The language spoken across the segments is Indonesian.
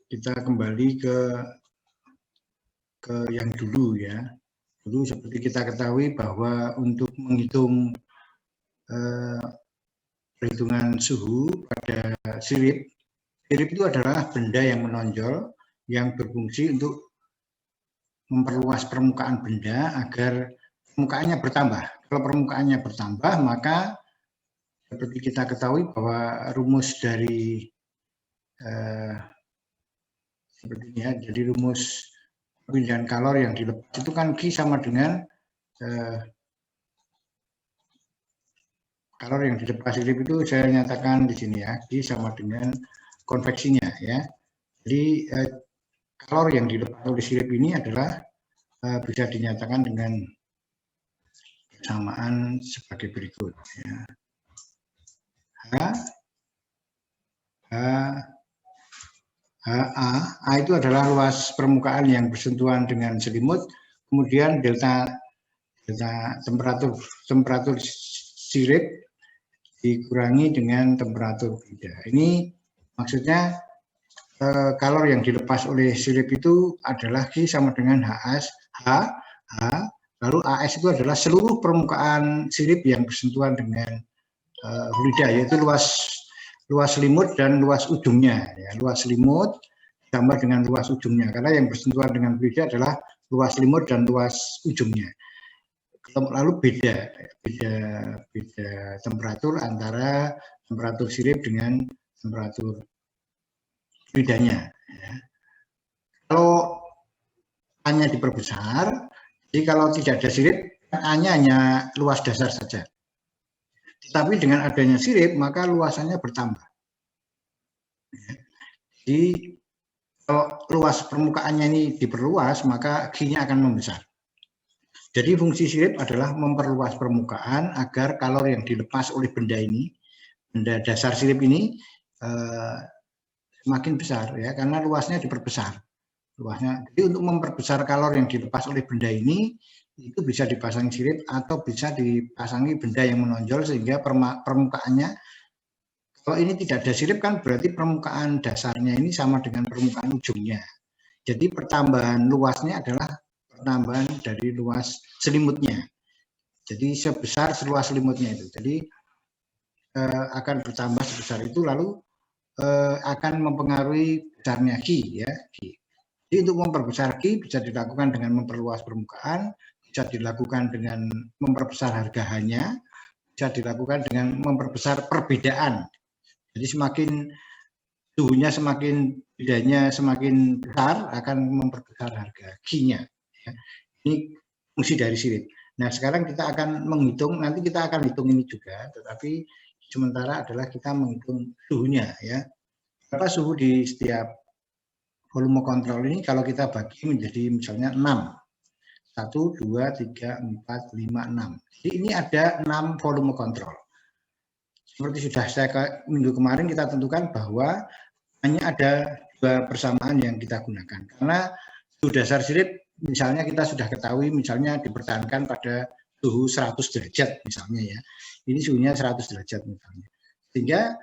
kita kembali ke yang dulu ya. Dulu seperti kita ketahui bahwa untuk menghitung perhitungan suhu pada sirip itu adalah benda yang menonjol yang berfungsi untuk memperluas permukaan benda agar permukaannya bertambah. Kalau permukaannya bertambah, maka seperti kita ketahui bahwa rumus dari seperti ini ya, jadi rumus perpindahan kalor yang dilepas itu kan Q sama dengan kalor yang dilepas sirip itu saya nyatakan di sini ya, Q sama dengan konveksinya ya. Jadi kalor yang dilepas oleh sirip ini adalah bisa dinyatakan dengan persamaan sebagai berikut ya. A itu adalah luas permukaan yang bersentuhan dengan selimut, kemudian delta temperatur sirip dikurangi dengan temperatur beda. Ini maksudnya kalor yang dilepas oleh sirip itu adalah Q sama dengan H, lalu AS itu adalah seluruh permukaan sirip yang bersentuhan dengan fluida, yaitu luas selimut dan luas ujungnya. Ya, luas selimut ditambah dengan luas ujungnya, karena yang bersentuhan dengan fluida adalah luas selimut dan luas ujungnya. Lalu beda temperatur antara temperatur sirip dengan temperatur fluidanya. Ya. Kalau A-nya diperbesar, jadi kalau tidak ada sirip, A-nya hanya luas dasar saja. Tetapi dengan adanya sirip, maka luasannya bertambah. Jadi kalau luas permukaannya ini diperluas, maka Q-nya akan membesar. Jadi fungsi sirip adalah memperluas permukaan agar kalor yang dilepas oleh benda ini, benda dasar sirip ini semakin besar ya, karena luasnya diperbesar. Luasnya. Jadi untuk memperbesar kalor yang dilepas oleh benda ini, itu bisa dipasang sirip atau bisa dipasangi benda yang menonjol sehingga permukaannya, kalau ini tidak ada sirip kan berarti permukaan dasarnya ini sama dengan permukaan ujungnya. Jadi pertambahan luasnya adalah pertambahan dari luas selimutnya. Jadi sebesar seluas selimutnya itu. Jadi akan bertambah sebesar itu, lalu akan mempengaruhi besarnya Q ya. Jadi untuk memperbesar Q bisa dilakukan dengan memperluas permukaan, bisa dilakukan dengan memperbesar harga H-nya, bisa dilakukan dengan memperbesar perbedaan. Jadi semakin suhunya semakin bedanya semakin besar, akan memperbesar harga Q-nya. Ya. Ini fungsi dari sirip. Nah sekarang kita akan menghitung, nanti kita akan hitung ini juga, tetapi sementara adalah kita menghitung suhunya ya. Berapa suhu di setiap volume kontrol ini kalau kita bagi menjadi misalnya 6. 1, 2, 3, 4, 5, 6. Jadi ini ada 6 volume kontrol. Seperti sudah saya minggu kemarin kita tentukan bahwa hanya ada 2 persamaan yang kita gunakan. Karena suhu dasar sirip misalnya kita sudah ketahui misalnya dipertahankan pada suhu 100 derajat misalnya ya. Ini suhunya 100 derajat misalnya. Sehingga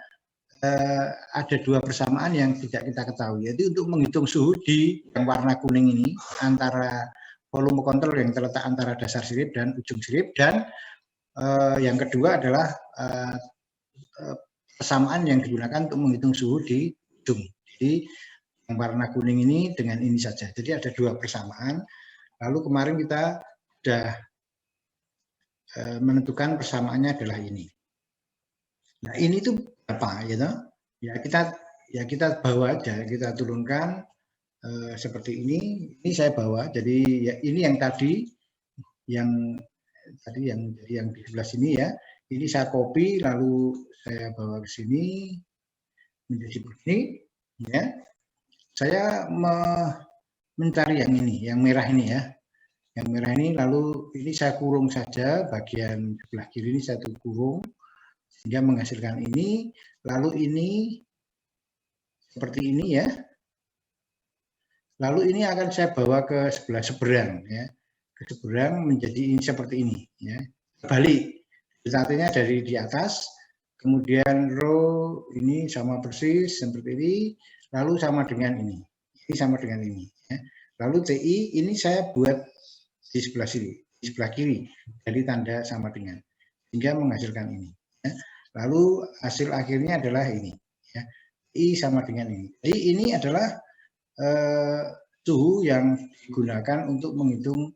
ada 2 persamaan yang tidak kita ketahui, yaitu untuk menghitung suhu di yang warna kuning ini antara volume kontrol yang terletak antara dasar sirip dan ujung sirip, dan yang kedua adalah persamaan yang digunakan untuk menghitung suhu di ujung. Jadi yang warna kuning ini dengan ini saja. Jadi ada 2 persamaan. Lalu kemarin kita sudah menentukan persamaannya adalah ini. Nah ini tuh apa gitu? Ya kita bawa aja, kita turunkan seperti ini. Ini saya bawa. Jadi ya ini yang tadi yang di sebelah sini ya. Ini saya copy lalu saya bawa ke sini menjadi begini ya. Saya mencari yang ini, yang merah ini ya. Yang merah ini lalu ini saya kurung saja bagian sebelah kiri ini saya kurung sehingga menghasilkan ini, lalu ini seperti ini ya. Lalu ini akan saya bawa ke sebelah seberang ya. Ke seberang menjadi ini seperti ini ya. Balik. Satunya dari di atas, kemudian row ini sama persis seperti ini, lalu sama dengan ini. Ini sama dengan ini. Ya. Lalu TI ini saya buat di sebelah kiri dari tanda sama dengan, sehingga menghasilkan ini. Ya. Lalu hasil akhirnya adalah ini. Ya. I sama dengan ini. Jadi ini adalah suhu yang digunakan untuk menghitung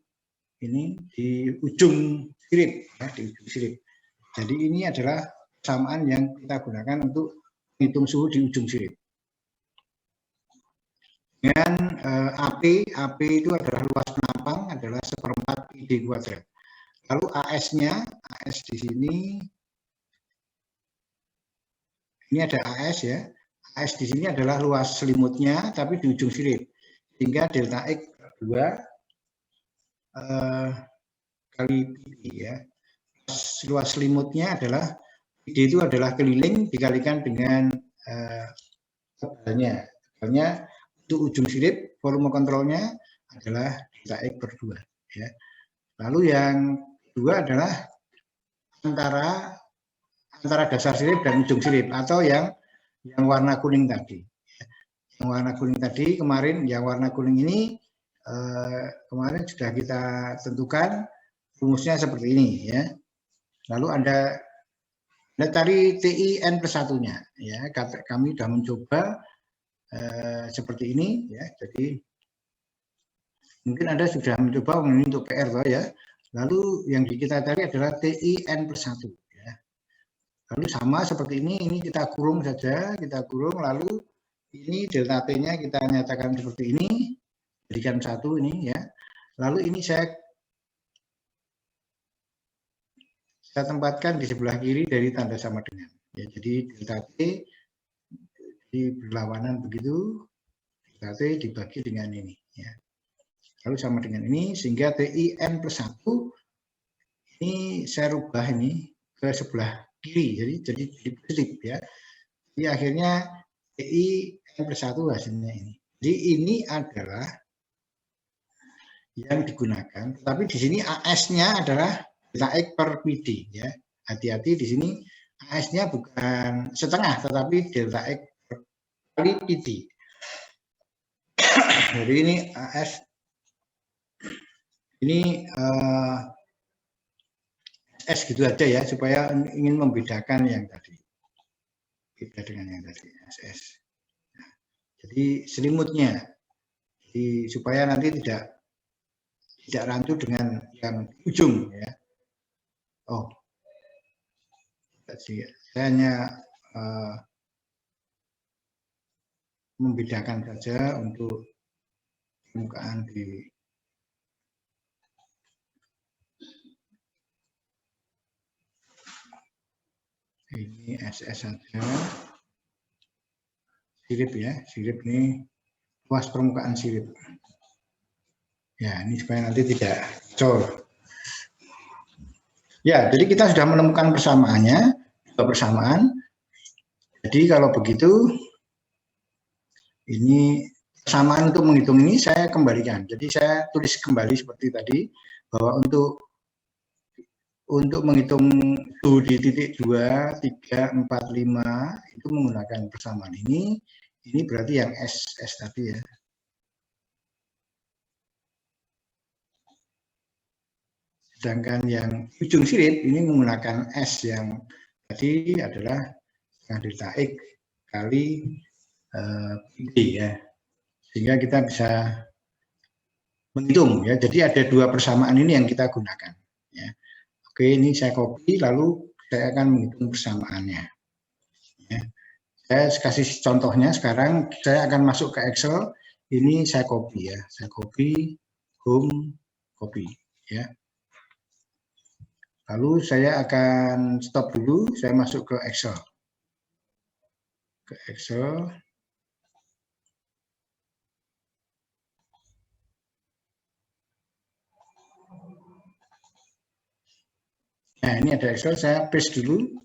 ini di ujung sirip, ya, di ujung sirip. Jadi ini adalah persamaan yang kita gunakan untuk menghitung suhu di ujung sirip. Dengan AP itu adalah luas penampang, adalah 1/4 pi d kuadrat. Lalu AS-nya, AS di sini, ini ada AS ya. AS di sini adalah luas selimutnya, tapi di ujung sirip. Sehingga delta X 2 kali pi ya. Luas selimutnya adalah pi itu adalah keliling dikalikan dengan tebalnya. Tebalnya untuk ujung sirip, volume kontrolnya adalah delta X per 2. Ya. Lalu yang kedua adalah antara dasar sirip dan ujung sirip, atau yang warna kuning tadi. Yang warna kuning tadi kemarin, yang warna kuning ini kemarin sudah kita tentukan rumusnya seperti ini ya. Lalu ada cari TI N+1-nya ya. Kami sudah mencoba seperti ini ya. Jadi mungkin Anda sudah mencoba ini untuk PR toh ya. Lalu yang kita cari adalah TI N+1 ya. Lalu sama seperti ini kita kurung saja, kita kurung, lalu ini delta T-nya kita nyatakan seperti ini, jadikan 1 ini ya. Lalu ini saya tempatkan di sebelah kiri dari tanda sama dengan. Ya, jadi delta T di berlawanan begitu, delta T dibagi dengan ini ya. Lalu sama dengan ini, sehingga TI N+1 ini saya rubah ini ke sebelah kiri, jadi positif ya. Jadi akhirnya TI N+1 hasilnya ini. Jadi ini adalah yang digunakan, tapi di sini AS-nya adalah delta X per pi d ya. Hati-hati di sini AS-nya bukan setengah, tetapi delta X per kali pi d. Jadi ini AS ini S gitu aja ya, supaya ingin membedakan yang tadi. Beda dengan yang tadi, SS. Nah, jadi selimutnya, jadi supaya nanti tidak rantu dengan yang ujung ya. Oh, saya hanya membedakan saja untuk permukaan di ini SS saja. Sirip ya, sirip ini luas permukaan sirip. Ya, ini supaya nanti tidak col. Ya, jadi kita sudah menemukan persamaannya, persamaan. Jadi kalau begitu, ini persamaan untuk menghitung ini saya kembalikan. Jadi saya tulis kembali seperti tadi, bahwa untuk menghitung suhu di titik 2, 3, 4, 5 itu menggunakan persamaan ini berarti yang S tadi ya. Sedangkan yang ujung sirip ini menggunakan S yang tadi adalah delta X kali P ya. Sehingga kita bisa menghitung ya. Jadi ada dua persamaan ini yang kita gunakan ya. Oke, ini saya copy, lalu saya akan menghitung persamaannya. Ya. Saya kasih contohnya sekarang, saya akan masuk ke Excel. Ini saya copy ya, saya copy, home, copy ya. Lalu saya akan stop dulu, saya masuk ke Excel. Ke Excel. Nah, ini ada Excel, saya paste dulu.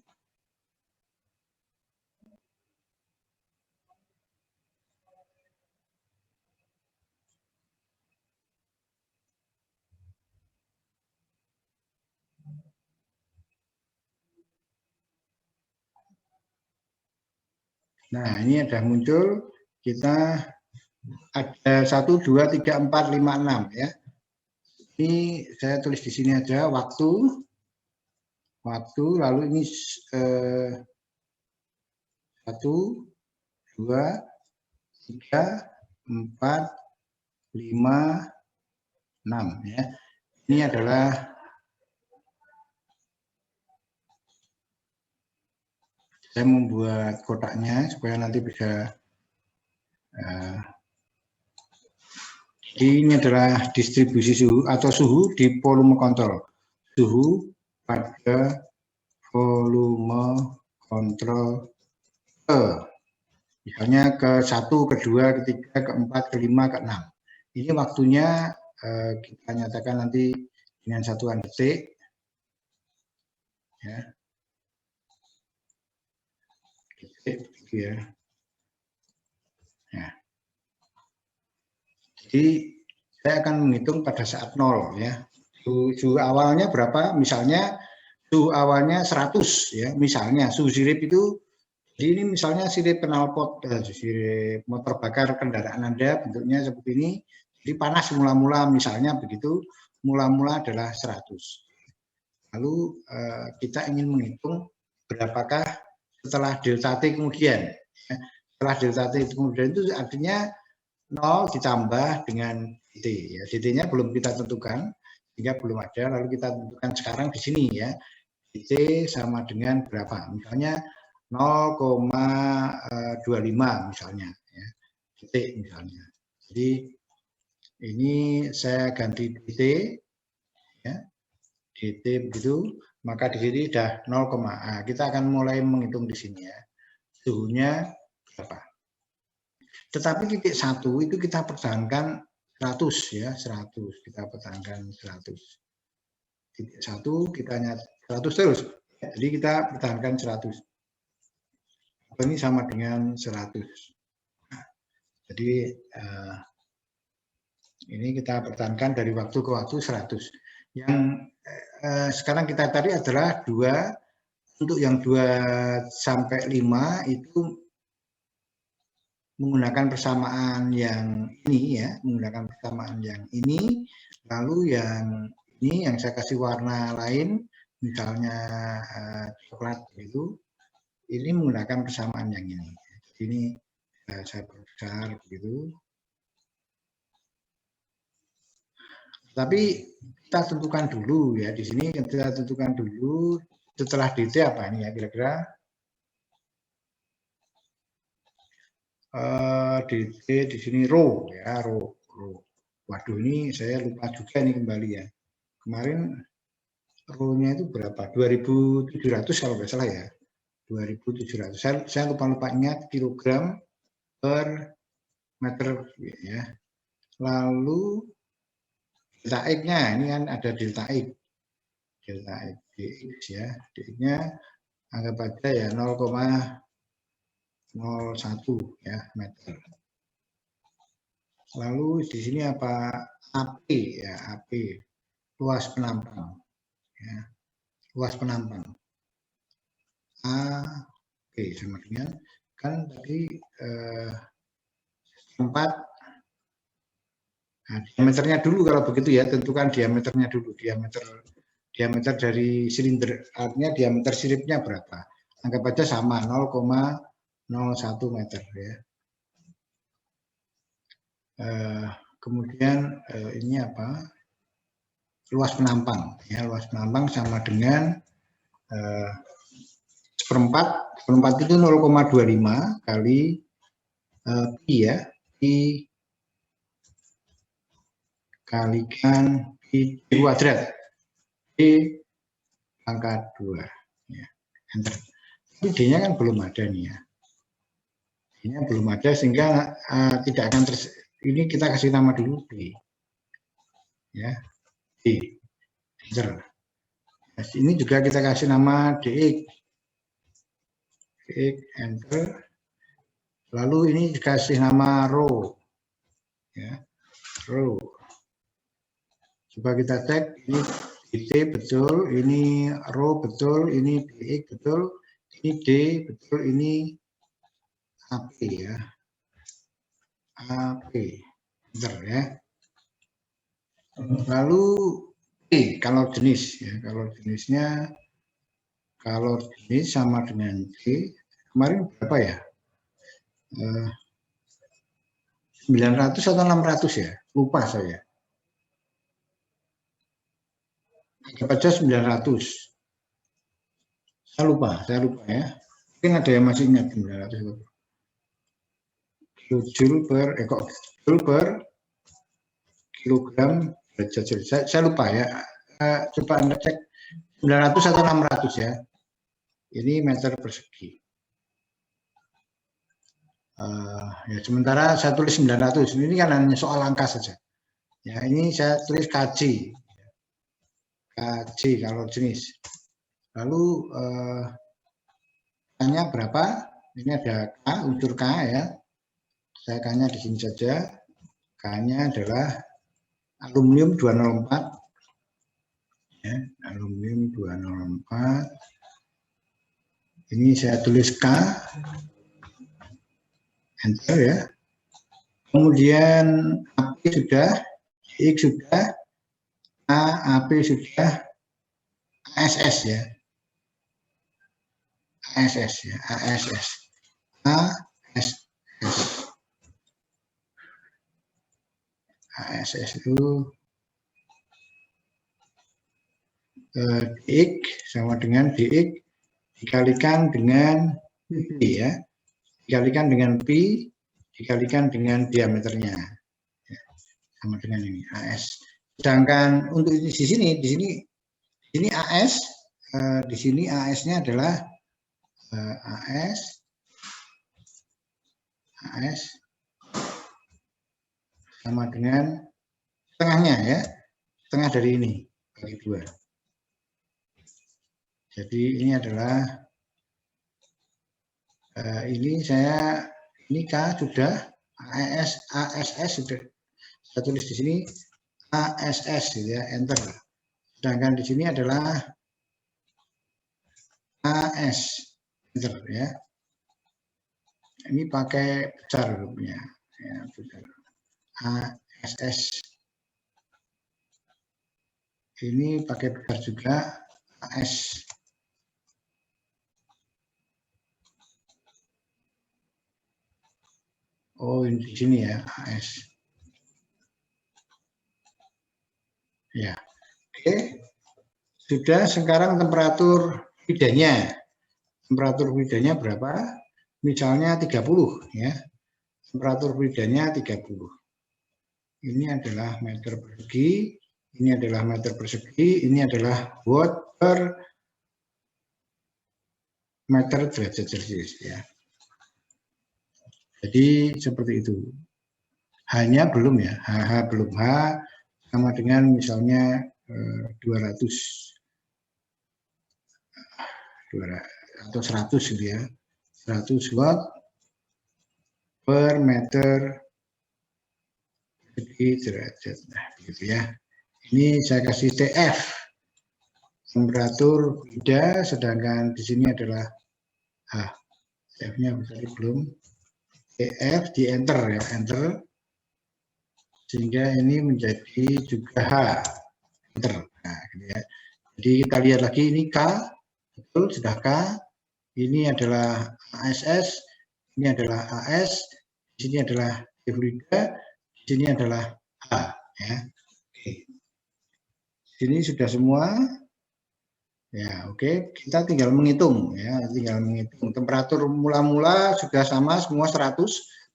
Nah, ini ada muncul, kita ada 1, 2, 3, 4, 5, 6 ya. Ini saya tulis di sini aja waktu, lalu ini 1, 2, 3, 4, 5, 6 ya. Ini adalah saya membuat kotaknya supaya nanti bisa ini adalah distribusi suhu atau suhu di volume kontrol. Suhu pada volume kontrol misalnya ke 1, ke 2, ke 3, ke 4, ke 5, ke 6. Ini waktunya kita nyatakan nanti dengan satuan detik. Ya. Detik, ya. Ya. Jadi saya akan menghitung pada saat 0 ya. Suhu awalnya berapa? Misalnya suhu awalnya 100 ya. Misalnya suhu sirip itu, jadi ini misalnya sirip knalpot, sirip motor bakar kendaraan Anda bentuknya seperti ini. Jadi panas mula-mula misalnya begitu, mula-mula adalah 100. Lalu kita ingin menghitung berapakah setelah delta T kemudian. Ya. Setelah delta T kemudian itu artinya 0 ditambah dengan DT. Ya, DT-nya belum kita tentukan, sehingga belum ada. Lalu kita tentukan sekarang di sini ya. DT sama dengan berapa? Misalnya 0,25 misalnya. Ya. DT misalnya. Jadi ini saya ganti DT. Ya. DT begitu. Maka di sini sudah 0, kita akan mulai menghitung di sini ya. Suhunya berapa? Tetapi titik 1 itu kita pertahankan 100 ya, 100 kita pertahankan 100. Titik 1 kita nyata 100 terus. Jadi kita pertahankan 100. Ini sama dengan 100. Nah, jadi ini kita pertahankan dari waktu ke waktu 100. Yang sekarang kita tarik adalah 2. Untuk yang 2 sampai 5 itu menggunakan persamaan yang ini ya, menggunakan persamaan yang ini, lalu yang ini yang saya kasih warna lain, misalnya coklat itu, ini menggunakan persamaan yang ini. Ini saya perbesar begitu. Tapi kita tentukan dulu ya, di sini kita tentukan dulu setelah DT apa ini ya kira-kira. DT di sini row ya, row. Waduh ini saya lupa juga ini kembali ya. Kemarin row-nya itu berapa? 2.700 kalau nggak salah ya. 2.700. Saya lupa ingat kilogram per meter ya. Lalu delta X-nya ini kan ada delta X. Delta X dx ya. Dx-nya anggap aja ya 0,01 ya meter. Lalu di sini apa? AP ya, AP luas penampang ya. Luas penampang. AP sama dengan kan tadi tempat diameternya dulu kalau begitu ya, tentukan diameternya dulu, diameter dari silinder, artinya diameter siripnya berapa? Anggap aja sama 0,01 meter ya. Kemudian ini apa? Luas penampang ya, luas penampang sama dengan seperempat itu 0,25 kali pi ya, pi kalikan pi kuadrat pi pangkat 2 ya, enter. Tapi D-nya kan belum ada nih ya, D-nya belum ada sehingga tidak akan ini kita kasih nama dulu D ya, D enter. Nah, ini juga kita kasih nama DX, enter. Lalu ini dikasih nama row ya, row. Coba kita cek ini DT betul, ini row betul, ini DX betul, ini D betul, ini AP ya. AP, enter ya. Lalu P, kalau jenis ya, kalau jenis sama dengan P, kemarin berapa ya? 900 atau 600 ya? Lupa saya. Anggap aja 900. Saya lupa ya. Mungkin ada yang masih ingat 900 joule per kilogram derajat Celcius. Saya lupa ya. Coba Anda cek 900 atau 600 ya. Ini meter persegi. Ya sementara saya tulis 900. Ini kan hanya soal angka saja. Ya, ini saya tulis kg. Kg kalau jenis. Lalu K-nya berapa? Ini ada K, unsur K ya. Saya K-nya di sini saja. K-nya adalah aluminium 204. Ya, aluminium 204. Ini saya tulis K. Enter ya. Kemudian AP sudah, X sudah, AP sudah, ASS ya. ASS ya, ASS. ASS itu DX sama dengan DX dikalikan dengan P ya. Dikalikan dengan P dikalikan dengan diameternya. Ya, sama dengan ini AS. Sedangkan untuk di sini AS, di sini AS-nya adalah AS sama dengan setengahnya ya, setengah dari ini bagi 2. Jadi ini adalah ini K sudah, ASS sudah saya tulis di sini ASS gitu ya, enter. Sedangkan di sini adalah AS, enter ya. Ini pakai besar hurufnya ya, besar. ASS. Ini pakai besar juga, AS. Oh, ini di sini ya, AS. Ya, oke. Sudah, sekarang temperatur bidanya. Temperatur bidanya berapa? Misalnya 30 ya. Temperatur bidanya 30. Ini adalah meter persegi, ini adalah meter persegi, ini adalah watt per meter derajat Celcius ya. Jadi seperti itu. H-nya belum ya, H belum. H sama dengan misalnya 200 atau 100 gitu ya. 100 watt per meter persegi derajat. Nah, begitu ya. Ini saya kasih TF. Temperatur beda, sedangkan di sini adalah TF-nya belum. TF di enter ya, enter. Sehingga ini menjadi juga H. Enter. Nah, gitu ya. Jadi kita lihat lagi ini K, betul sudah K. Ini adalah ASS, ini adalah AS, di sini adalah Fluida, di sini adalah H. Ya. Oke. Sini sudah semua. Ya, oke. Kita tinggal menghitung ya, tinggal menghitung. Temperatur mula-mula sudah sama semua 100.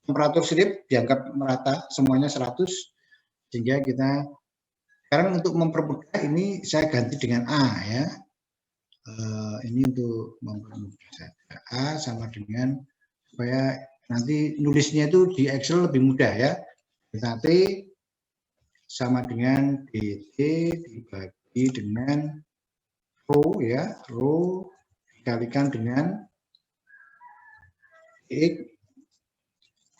Temperatur slip dianggap merata semuanya 100. Sehingga kita sekarang untuk mempermudah ini saya ganti dengan A ya. Ini untuk mempermudah saja. A sama dengan supaya nanti nulisnya itu di Excel lebih mudah ya. T sama dengan DT dibagi dengan rho ya, rho dikalikan dengan X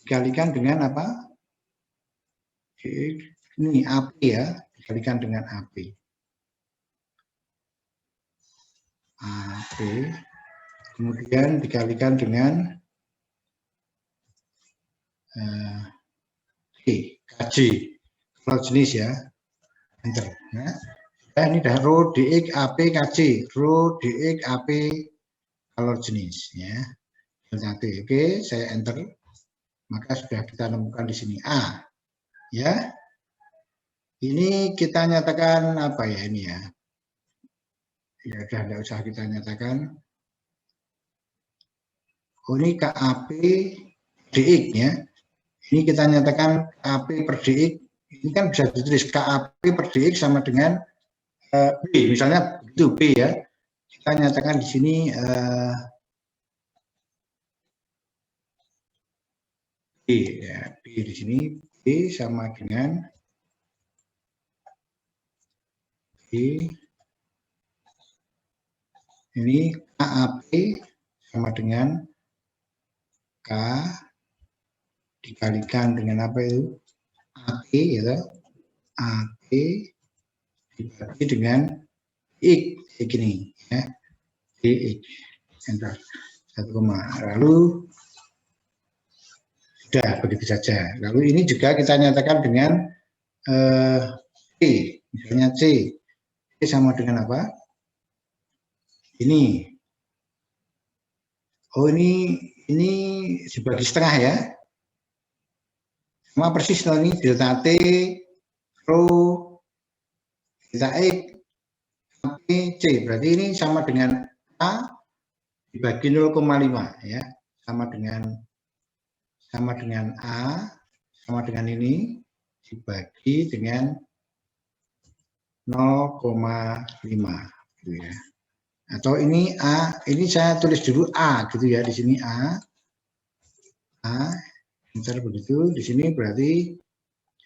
dikalikan dengan apa? X, ini AP ya, dikalikan dengan AP. AP kemudian dikalikan dengan KJ kalau jenis ya, enter. Nah, ini dah row DX AP KJ, row DX AP kalau jenis ya. Oke, saya enter. Maka sudah kita temukan di sini A. Ya. Ini kita nyatakan apa ya ini ya? Ya udah tidak usah kita nyatakan. Oh, ini KAP DX ya. Ini kita nyatakan KAP per DX. Ini kan bisa ditulis KAP per DX sama dengan B. Misalnya itu B ya. Kita nyatakan di sini B ya. B di sini B sama dengan B. Ini KAP sama dengan K dikalikan dengan apa itu? AP ya, AP dibagi dengan X begini ya, DX enter 1, lalu sudah begitu saja. Lalu ini juga kita nyatakan dengan C, misalnya C sama dengan apa? Ini, oh ini dibagi setengah ya. Sama persis loh ini delta T, rho, delta X, C. Berarti ini sama dengan A dibagi 0,5 ya. Sama dengan A, sama dengan ini dibagi dengan 0,5 gitu ya. Atau ini A, ini saya tulis dulu A gitu ya, di sini A, enter begitu, di sini berarti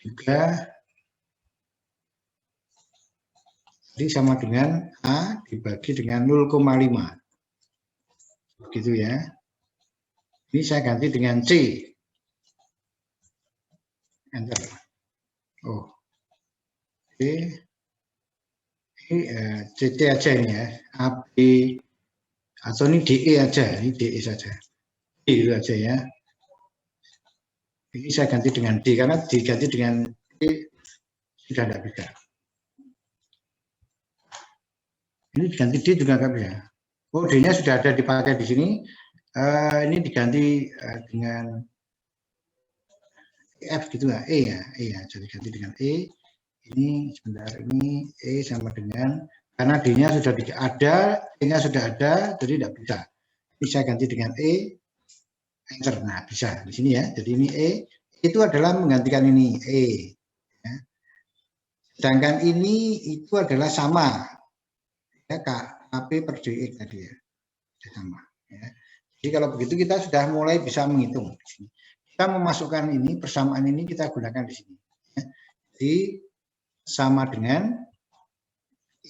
juga jadi sama dengan A dibagi dengan 0,5 begitu ya. Ini saya ganti dengan C, enter. Oh, oke. Ini CT aja ini ya, AB atau ini DE aja, ini DE saja, D itu aja ya. Ini saya ganti dengan D karena diganti dengan D sudah tidak bisa. Ini diganti D juga nggak bisa. Oh, D-nya sudah ada dipakai di sini. Ini diganti dengan F gitu nggak? E ya, E ya. Jadi ganti dengan E. Ini sebentar, ini E sama dengan, karena D-nya sudah ada, E-nya sudah ada, jadi tidak bisa. Ini saya ganti dengan E, enter. Nah, bisa di sini ya. Jadi ini E, itu adalah menggantikan ini E. Ya. Sedangkan ini itu adalah sama, ya KAP per DX tadi ya, sama. Ya. Jadi kalau begitu kita sudah mulai bisa menghitung. Kita memasukkan ini, persamaan ini kita gunakan di sini. Ya. Jadi sama dengan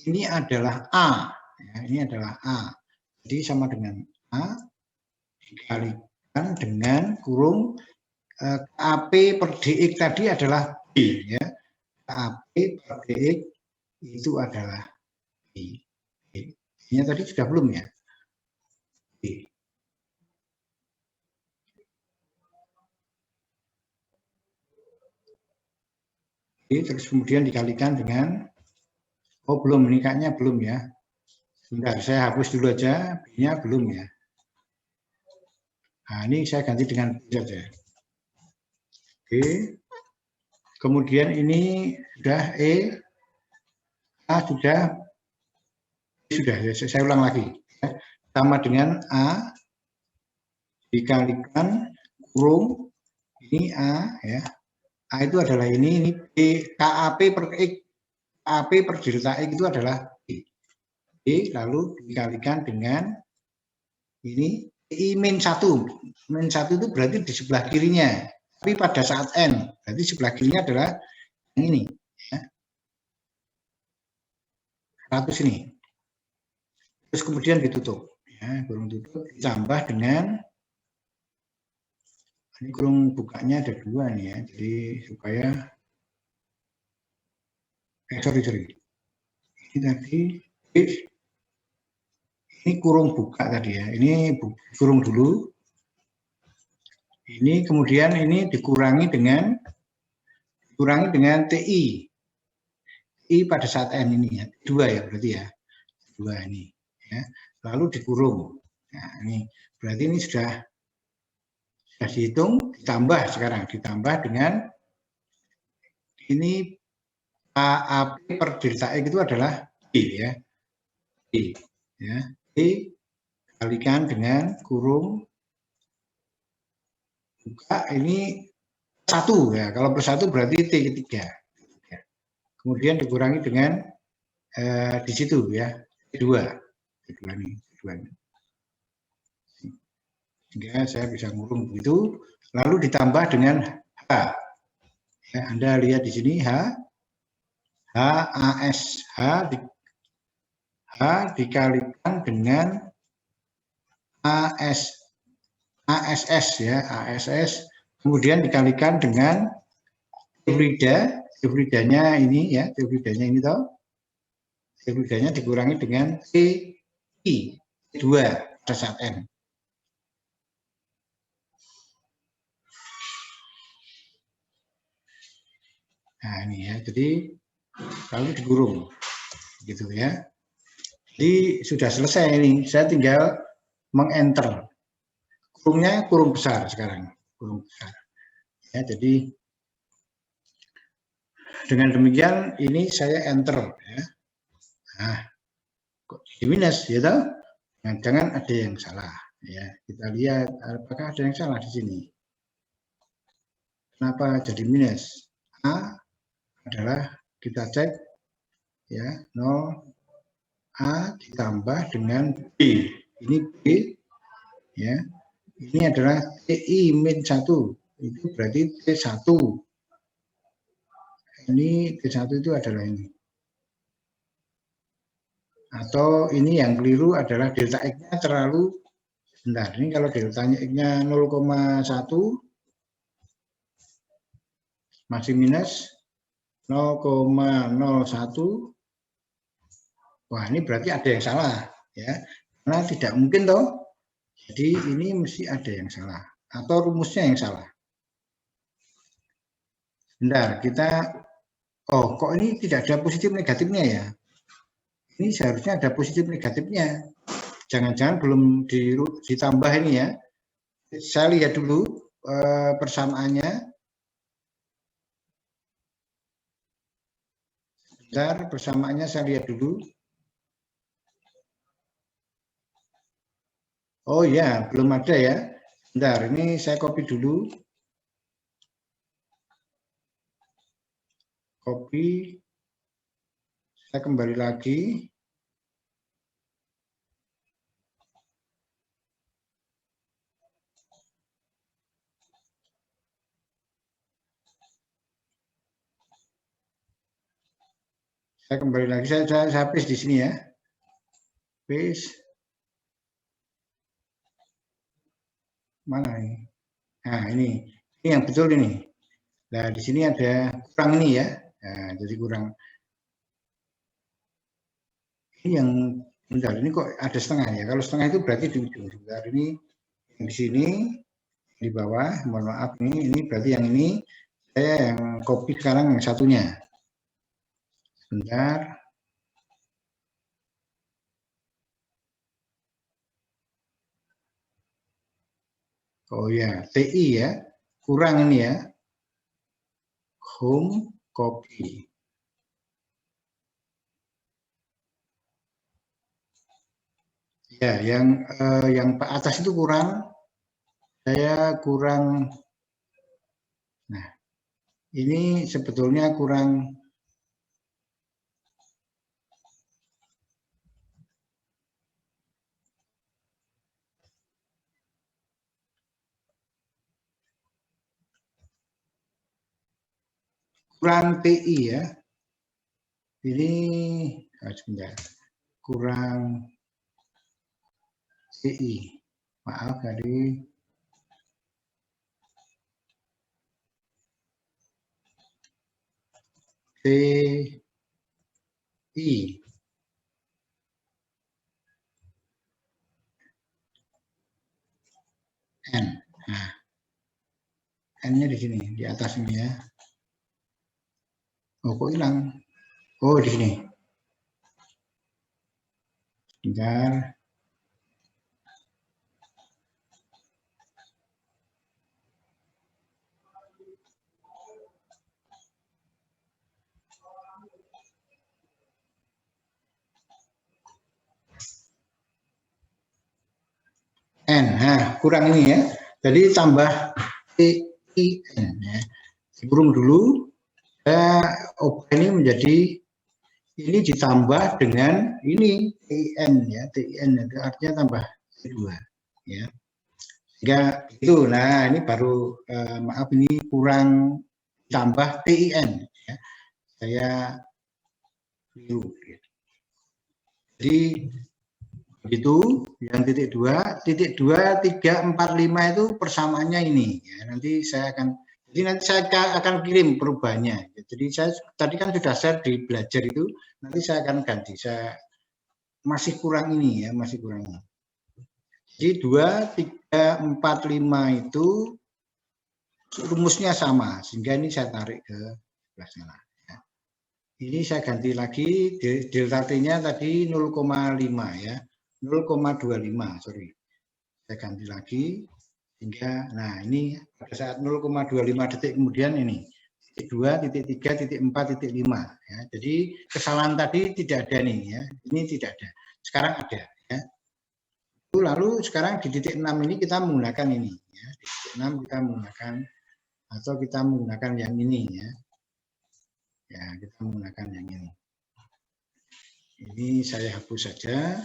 ini adalah A, ya, ini adalah A. Jadi sama dengan A dikalikan dengan kurung KAP per DX tadi adalah B, ya. KAP per DX itu adalah B. Ini tadi sudah belum ya? B. Terus kemudian dikalikan dengan, oh belum, ini kayaknya belum ya. Sebentar, saya hapus dulu aja, B-nya belum ya. Nah, ini saya ganti dengan B saja. Oke. Kemudian ini sudah E, A sudah, ya, saya ulang lagi. Ya. Sama dengan A dikalikan kurung, ini A ya. A itu adalah ini B, KAP per X, KAP per delta X itu adalah B. B lalu dikalikan dengan ini I min 1. Min 1 itu berarti di sebelah kirinya. Tapi pada saat N, berarti sebelah kirinya adalah yang ini. Ya. 100 ini. Terus kemudian ditutup. Ya, kurung tutup ditambah dengan, ini kurung bukanya ada 2 nih ya, jadi supaya sorry. Ini tadi ini kurung buka tadi ya. Ini kurung dulu. Ini kemudian ini dikurangi dengan dikurangi dengan TI. TI pada saat N ini ya, 2 ya berarti ya. 2 ini ya. Lalu dikurung. Nah, ini berarti ini sudah dihitung, ditambah sekarang, ditambah dengan ini AAP per delta X itu adalah B ya. B ya. B kalikan dengan kurung buka ini 1 ya. Kalau per 1 berarti T ketiga. Kemudian dikurangi dengan di situ ya, 2. Dikurangi 2. Sehingga saya bisa ngurung begitu, lalu ditambah dengan H. Ya, Anda lihat di sini H, HAS, H dikalikan dengan ASS ya, ASS, kemudian dikalikan dengan Eufridanya ini ya, Eufridanya ini toh, Eufridanya dikurangi dengan TI 2 pada saat N. Nah ini ya, jadi lalu digurung, gitu ya. Jadi sudah selesai ini, saya tinggal mengenter. Kurungnya kurung besar sekarang, kurung besar. Ya, jadi dengan demikian ini saya enter. Ya. Nah, kok jadi minus, ya toh? Nah, jangan ada yang salah. Ya, kita lihat apakah ada yang salah di sini. Kenapa jadi minus? A adalah kita cek ya 0 A ditambah dengan B. Ini B ya. Ini adalah TI min 1. Itu berarti T1. Ini T1 itu adalah ini. Atau ini yang keliru adalah delta X-nya terlalu sebentar. Ini kalau delta X-nya 0,1 masih minus 0,01. Wah, ini berarti ada yang salah ya. Karena tidak mungkin toh. Jadi ini mesti ada yang salah atau rumusnya yang salah. Bentar, kita kok ini tidak ada positif negatifnya ya. Ini seharusnya ada positif negatifnya. Jangan-jangan belum ditambah ini ya. Saya lihat dulu persamaannya. Bentar, persamaannya saya lihat dulu. Oh ya, belum ada ya. Bentar, ini saya copy dulu. Copy. Saya kembali lagi. Saya kembali lagi, saya paste di sini ya. Paste. Mana ini? Nah, ini yang betul ini. Nah, di sini ada kurang ini ya. Nah, jadi kurang. Ini yang bentar, ini kok ada setengah ya. Kalau setengah itu berarti di ujung. Bentar, ini yang di sini di bawah. Mohon maaf ini berarti yang ini saya yang copy sekarang yang satunya. Sebentar. Oh ya, TI ya. Kurang ini ya. Home copy. Ya, yang atas itu kurang. Saya kurang. Nah, ini sebetulnya kurang. Kurang TI ya. Ini sebentar. Kurang TI. Maaf tadi. TI. N. Nah, N-nya di sini, di atas ini ya. Oh, kok hilang? Oh, di sini. Bentar. N. Nah, kurang ini ya. Jadi tambah TIN ya. Kurung dulu. Ini menjadi ini ditambah dengan ini TIN ya. TIN itu artinya tambah 2 ya. Sehingga itu. Nah, ini baru maaf ini kurang tambah TIN ya. Saya keliru. Jadi begitu yang titik 2, 3, 4, 5 itu persamaannya ini ya. Nanti saya akan kirim perubahannya. Jadi saya tadi kan sudah share di belajar itu, nanti saya akan ganti. Saya masih kurang ini ya, masih kurang ini. Jadi 2, 3, 4, 5 itu rumusnya sama, sehingga ini saya tarik ke sebelah sana. Ya. Ini saya ganti lagi, delta T-nya tadi 0,5 ya. 0,25, sorry. Saya ganti lagi, hingga, nah ini pada saat 0,25 detik kemudian ini, titik 2, titik 3, titik 4, titik 5. Ya. Jadi kesalahan tadi tidak ada nih ya, ini tidak ada. Sekarang ada ya. Lalu sekarang di titik 6 ini kita menggunakan ini. Ya. Di titik 6 kita menggunakan, atau kita menggunakan yang ini ya. Ya, kita menggunakan yang ini. Ini saya hapus saja,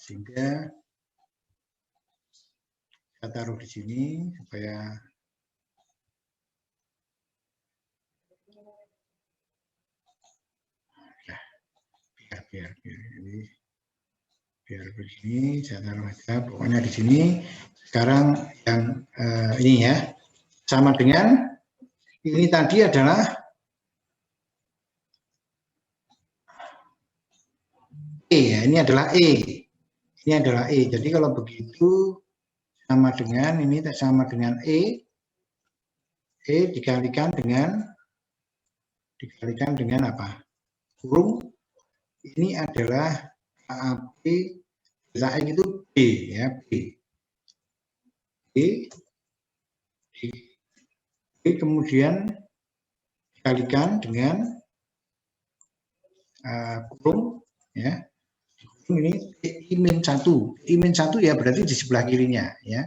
sehingga saya taruh di sini supaya ya, biar begini, saya taruh aja. Pokoknya di sini sekarang yang ini ya sama dengan ini tadi adalah E ya, ini adalah E. Ini adalah E. Jadi kalau begitu sama dengan ini sama dengan E dikalikan dengan apa? Kurung ini adalah AP delta X itu B ya, B kemudian dikalikan dengan kurung ya. Ini I-1. I-1 ya berarti di sebelah kirinya ya.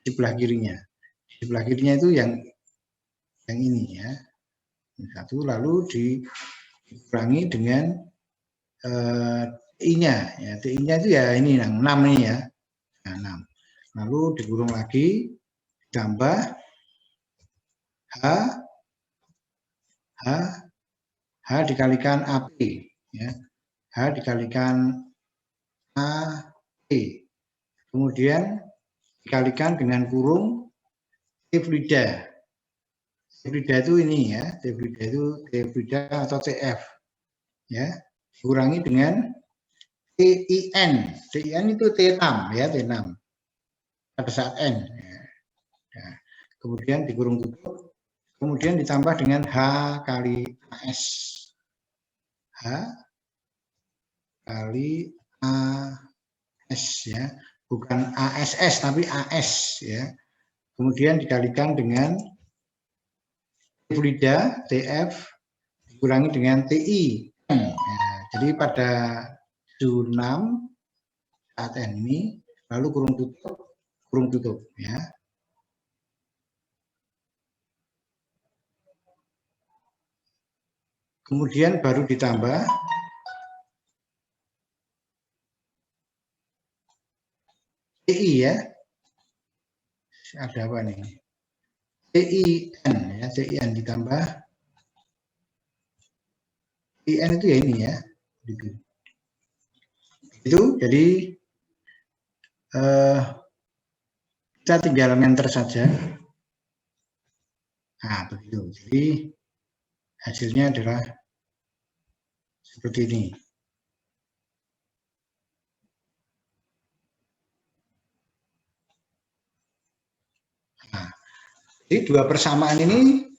Di sebelah kirinya. Di sebelah kirinya itu yang ini ya. I-1 lalu dikurangi dengan I-nya ya. TI-nya itu ya ini 6 ini ya. Nah, 6. Lalu dikurung lagi ditambah H dikalikan AP ya. H dikalikan AP. Kemudian dikalikan dengan kurung T fluida. T fluida itu ini ya, T fluida itu T fluida atau TF. Ya, dikurangi dengan TIN. TIN itu T6 ya, T6. Pada saat N. Ya. Ya. Kemudian dikurung tutup. Kemudian ditambah dengan H kali AS. H kali AS ya, bukan ASS tapi AS ya. Kemudian dikalikan dengan fluida TF dikurangi dengan TI. Ya, jadi pada 6 saat ini lalu kurung tutup ya. Kemudian baru ditambah TI ya. Ada apa nih? TIN ya, TIN ditambah TIN itu ya ini ya. Itu jadi kita tinggal enter saja. Nah, begitu. Jadi hasilnya adalah seperti ini. Nah, jadi dua persamaan ini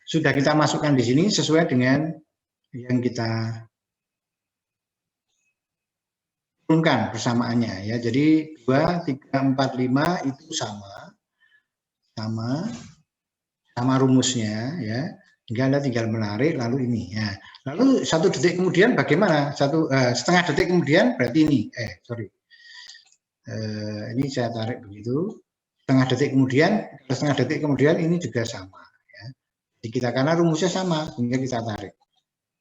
sudah kita masukkan di sini sesuai dengan yang kita turunkan persamaannya ya. Jadi 2, 3, 4, 5 itu sama rumusnya ya. Hingga Anda tinggal menarik lalu ini ya. Lalu 1 detik kemudian bagaimana? Setengah detik kemudian berarti ini. Ini saya tarik begitu. Setengah detik kemudian ini juga sama ya. Jadi karena rumusnya sama sehingga kita tarik.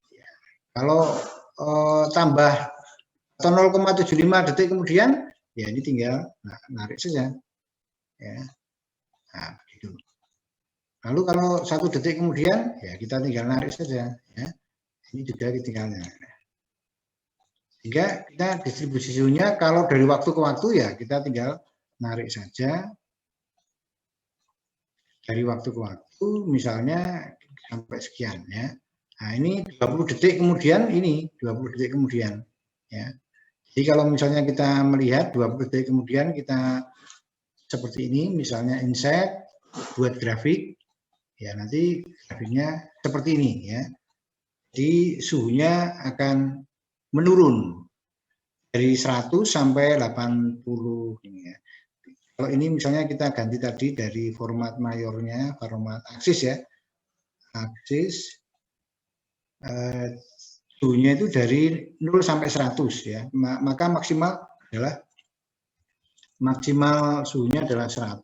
Ya. Kalau tambah atau 0,75 detik kemudian ya ini tinggal narik saja ya. Nah, begitu. Lalu kalau 1 detik kemudian ya kita tinggal narik saja ya. Ini juga tinggal narik. Sehingga kita distribusi suhunya kalau dari waktu ke waktu ya kita tinggal narik saja dari waktu ke waktu misalnya sampai sekian ya. Nah, ini 20 detik kemudian ini 20 detik kemudian ya. Jadi kalau misalnya kita melihat 20 detik kemudian kita seperti ini misalnya inset buat grafik ya, nanti grafiknya seperti ini ya. Jadi suhunya akan menurun dari 100 sampai 80 ini ya. Kalau ini misalnya kita ganti tadi dari format mayornya, format aksis ya. Aksis suhunya itu dari 0 sampai 100 ya. Maka maksimal suhunya adalah 100.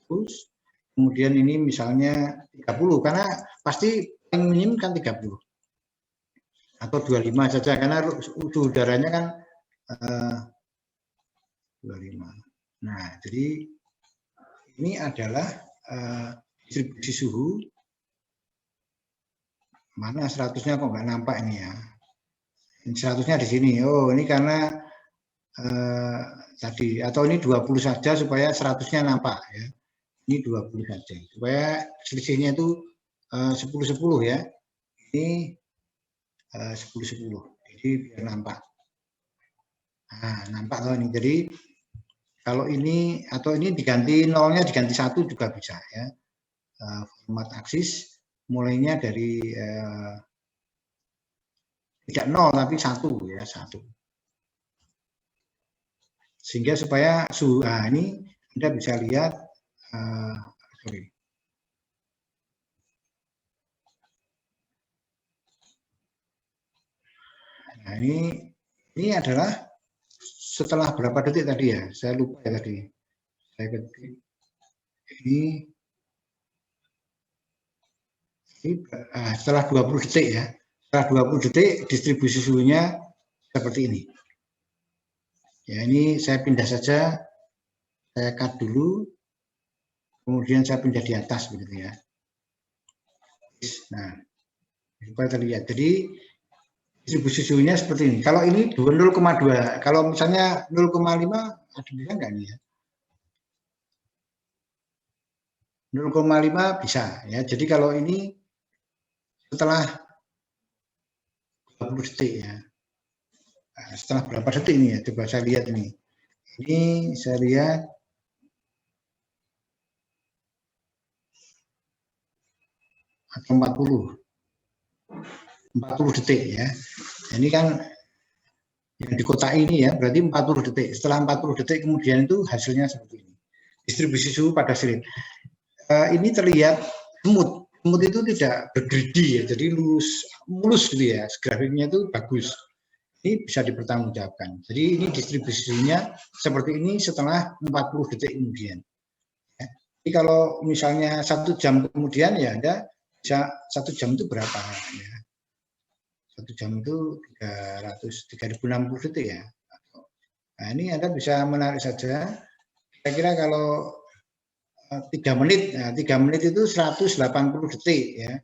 Kemudian ini misalnya 30 karena pasti paling minim kan 30 atau 25 saja karena suhu udaranya kan 25. Nah, jadi ini adalah distribusi suhu. Mana 100-nya kok nggak nampak ini ya? 100-nya di sini. Oh, ini karena tadi atau ini 20 saja supaya 100-nya nampak ya. Ini 20 saja supaya selisihnya itu 10-10 ya. Ini 10-10. Jadi biar nampak. Nah, nampak loh ini. Jadi kalau ini atau ini diganti nolnya diganti 1 juga bisa ya. Format aksis mulainya dari tidak 0 tapi 1 ya, 1. Sehingga supaya suhu ini Anda bisa lihat Nah, ini adalah setelah berapa detik tadi ya? Saya lupa ya tadi. Saya ketik. Ini setelah 20 detik ya. Setelah 20 detik distribusi suhunya seperti ini. Ya, ini saya pindah saja. Saya cut dulu. Kemudian saya pindah di atas begitu ya. Nah, supaya terlihat. Jadi distribusi suhunya seperti ini. Kalau ini 0,2, kalau misalnya 0,5 ada bisa nggak nih ya? 0,5 bisa ya. Jadi kalau ini setelah 20 detik ya. Nah, setelah berapa detik ini ya? Coba saya lihat ini. Ini saya lihat atau 40 detik ya. Ini kan yang di kota ini ya, berarti 40 detik. Setelah 40 detik kemudian itu hasilnya seperti ini. Distribusi suhu pada sirip. Ini terlihat semut. Semut itu tidak bergerigi ya, jadi mulus gitu ya. Grafiknya itu bagus. Ini bisa dipertanggungjawabkan. Jadi ini distribusinya seperti ini setelah 40 detik kemudian. Jadi kalau misalnya 1 jam kemudian ya Anda bisa 1 jam itu berapa ya? 1 jam itu 3060 detik ya. Nah, ini Anda bisa menarik saja. Kira-kira kalau 3 menit, nah 3 menit itu 180 detik ya.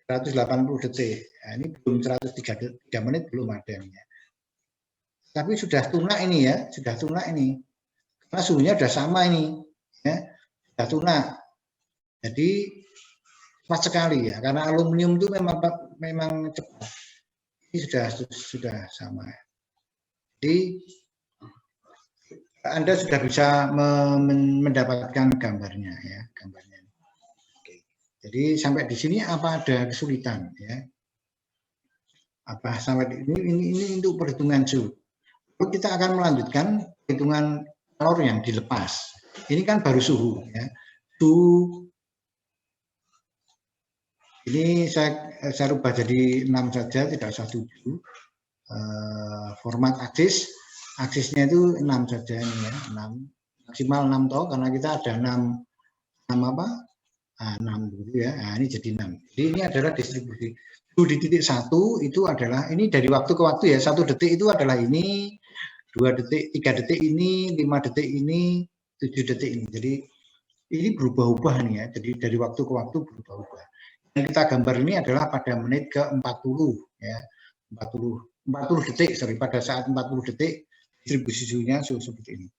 180 detik. Nah, ini belum 103 menit belum ada ya. Tapi sudah tunak ini ya, sudah tunak ini. Karena suhunya sudah sama ini ya. Sudah tunak. Jadi cepat sekali ya, karena aluminium itu memang cepat. Ini sudah sama. Jadi Anda sudah bisa mendapatkan gambarnya ya, gambarnya. Oke. Jadi sampai di sini apa ada kesulitan ya? Apa sampai ini untuk perhitungan suhu. Lalu kita akan melanjutkan perhitungan kalor yang dilepas. Ini kan baru suhu ya. Suhu ini saya rubah jadi 6 saja, tidak usah 7. Format aksisnya itu 6 saja ini ya, 6 maksimal 6 toh karena kita ada 6 apa? 6 gitu ya. Nah, ini jadi 6. Jadi ini adalah distribusi. Di titik 1 itu adalah ini dari waktu ke waktu ya. 1 detik itu adalah ini, 2 detik, 3 detik ini, 5 detik ini, 7 detik ini. Jadi ini berubah-ubah nih ya. Jadi dari waktu ke waktu berubah-ubah. Yang kita gambar ini adalah pada menit ke 40 ya. 40 detik, sorry, pada saat 40 detik distribusi suhunya seperti ini.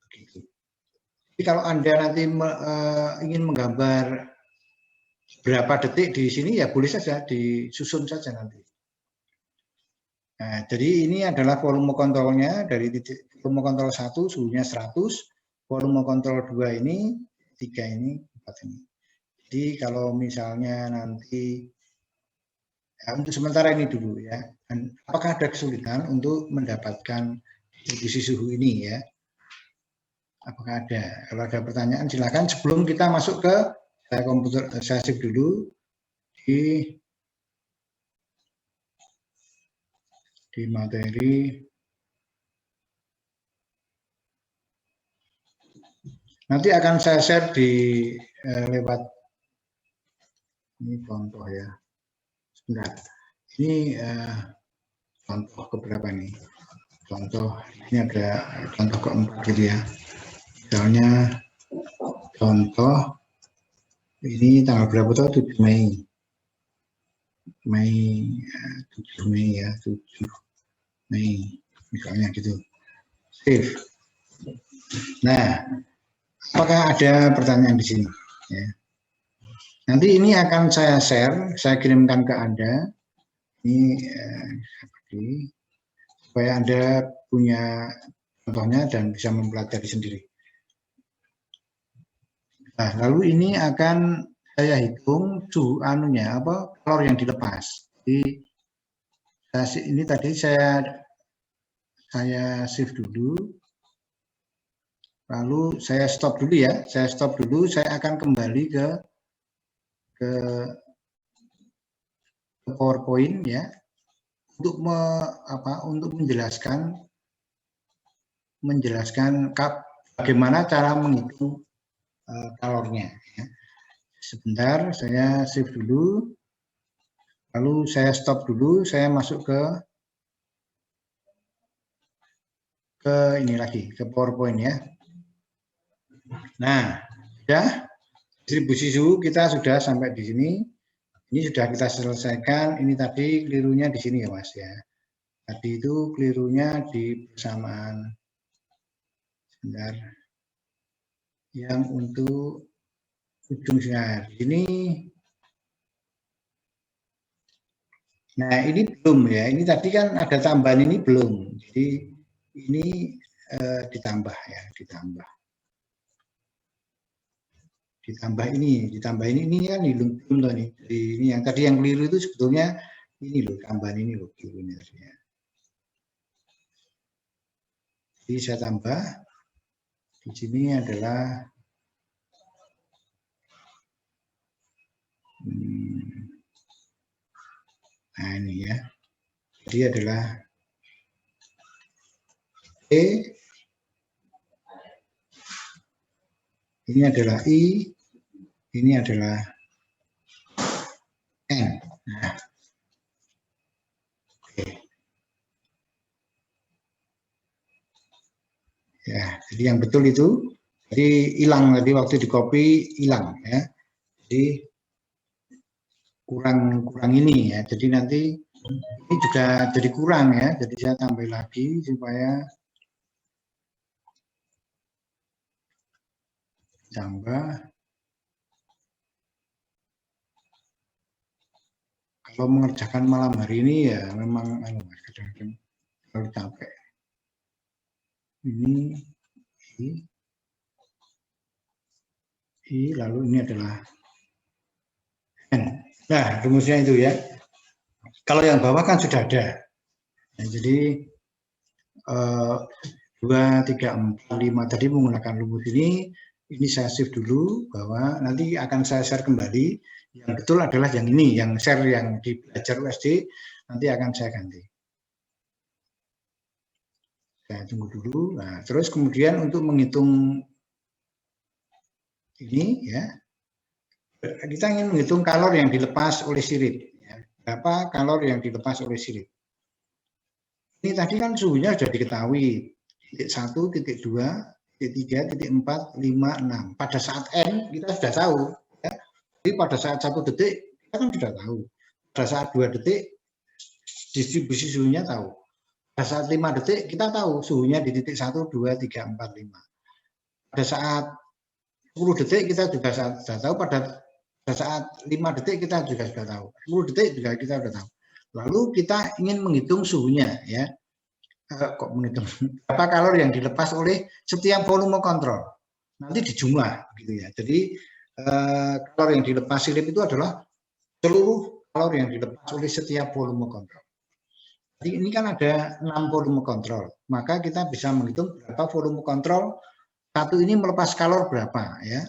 Begitu. Jadi kalau Anda nanti ingin menggambar berapa detik di sini ya boleh saja disusun saja nanti. Nah, jadi ini adalah volume kontrolnya dari titik volume kontrol 1 suhunya 100, volume kontrol 2 ini, 3 ini, 4 ini. Jadi kalau misalnya nanti ya, untuk sementara ini dulu ya. Dan apakah ada kesulitan untuk mendapatkan distribusi suhu ini ya? Apakah ada? Kalau ada pertanyaan silakan sebelum kita masuk ke komputer, saya save dulu di materi. Nanti akan saya share di lewat ini contoh ya. Sebentar. Ini contoh keberapa nih? Contoh ini ada contoh keempat gitu ya. Misalnya contoh ini tanggal berapa tuh? 7 Mei. 7 Mei ya, 7 Mei misalnya gitu. Save. Nah, apakah ada pertanyaan di sini? Ya. Nanti ini akan saya share, saya kirimkan ke Anda. Ini supaya Anda punya contohnya dan bisa mempelajari sendiri. Nah, lalu ini akan saya hitung suhu anunya kalor yang dilepas. Jadi ini tadi saya save dulu. Lalu saya stop dulu ya. Saya stop dulu, saya akan kembali ke PowerPoint ya. Untuk menjelaskan bagaimana cara menghitung kalornya. Ya. Sebentar, saya save dulu, lalu saya stop dulu, saya masuk ke ini lagi, ke PowerPoint ya. Nah, sudah distribusi suhu kita sudah sampai di sini. Ini sudah kita selesaikan. Ini tadi kelirunya di sini ya Mas ya. Tadi itu kelirunya di persamaan. Sebentar. Yang untuk ujung sinar. Ini. Nah ini belum ya. Ini tadi kan ada tambahan ini belum. Jadi ini ditambah ya, ditambah ini kan belum tuh nih. Jadi ini yang tadi yang keliru itu sebetulnya ini loh, tambahan ini loh kelirunya. Jadi saya tambah di sini adalah nah ini ya. Jadi adalah E, ini adalah I, ini adalah N. Nah, oke. Ya, jadi yang betul itu, jadi hilang tadi waktu di copy hilang ya. Jadi kurang ini ya. Jadi nanti ini juga jadi kurang ya. Jadi saya tambah lagi supaya tambah. Kalau mengerjakan malam hari ini ya memang kadang-kadang terlalu capek. Ini I, lalu ini adalah N. Nah, rumusnya itu ya. Kalau yang bawah kan sudah ada. Nah, jadi 2, 3, 4, 5 tadi menggunakan rumus ini saya save dulu bahwa nanti akan saya share kembali. Yang betul adalah yang ini, yang share yang di belajar USD nanti akan saya ganti. Saya tunggu dulu. Nah, terus kemudian untuk menghitung ini ya, kita ingin menghitung kalor yang dilepas oleh sirip. Ya. Berapa kalor yang dilepas oleh sirip? Ini tadi kan suhunya sudah diketahui. Titik 1, titik 2, titik 3, titik 4, 5, 6. Pada saat N kita sudah tahu. Ya. Jadi pada saat 1 detik kita kan sudah tahu. Pada saat 2 detik distribusi suhunya tahu. Pada saat 5 detik kita tahu suhunya di titik 1, 2, 3, 4, 5. Pada saat 10 detik kita juga sudah tahu. Pada saat 5 detik kita juga sudah tahu. 10 detik juga kita sudah tahu. Lalu kita ingin menghitung suhunya ya. Kok menghitung berapa kalor yang dilepas oleh setiap volume kontrol. Nanti dijumlah gitu ya. Jadi kalor yang dilepas sirip itu adalah seluruh kalor yang dilepas oleh setiap volume kontrol. Jadi ini kan ada 6 volume kontrol. Maka kita bisa menghitung berapa volume kontrol satu ini melepas kalor berapa ya.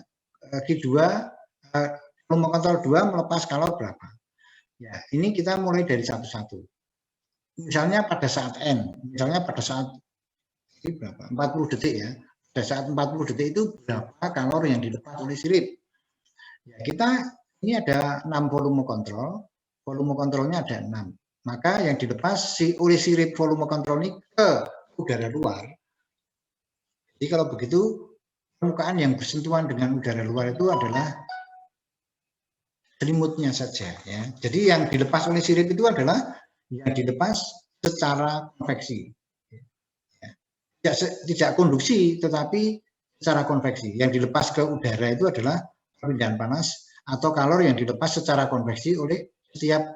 Q2 volume kontrol 2 melepas kalor berapa. Ya, ini kita mulai dari satu-satu. Misalnya pada saat N, misalnya pada saat ini berapa? 40 detik ya. Pada saat 40 detik itu berapa kalor yang dilepas oleh sirip? Ya, kita ini ada 6 volume kontrol. Volume kontrolnya ada 6. Maka yang dilepas oleh sirip volume kontrol ini ke udara luar. Jadi kalau begitu permukaan yang bersentuhan dengan udara luar itu adalah selimutnya saja ya. Jadi yang dilepas oleh sirip itu adalah yang dilepas secara konveksi. Ya. Tidak konduksi, tetapi secara konveksi. Yang dilepas ke udara itu adalah perpindahan panas atau kalor yang dilepas secara konveksi oleh setiap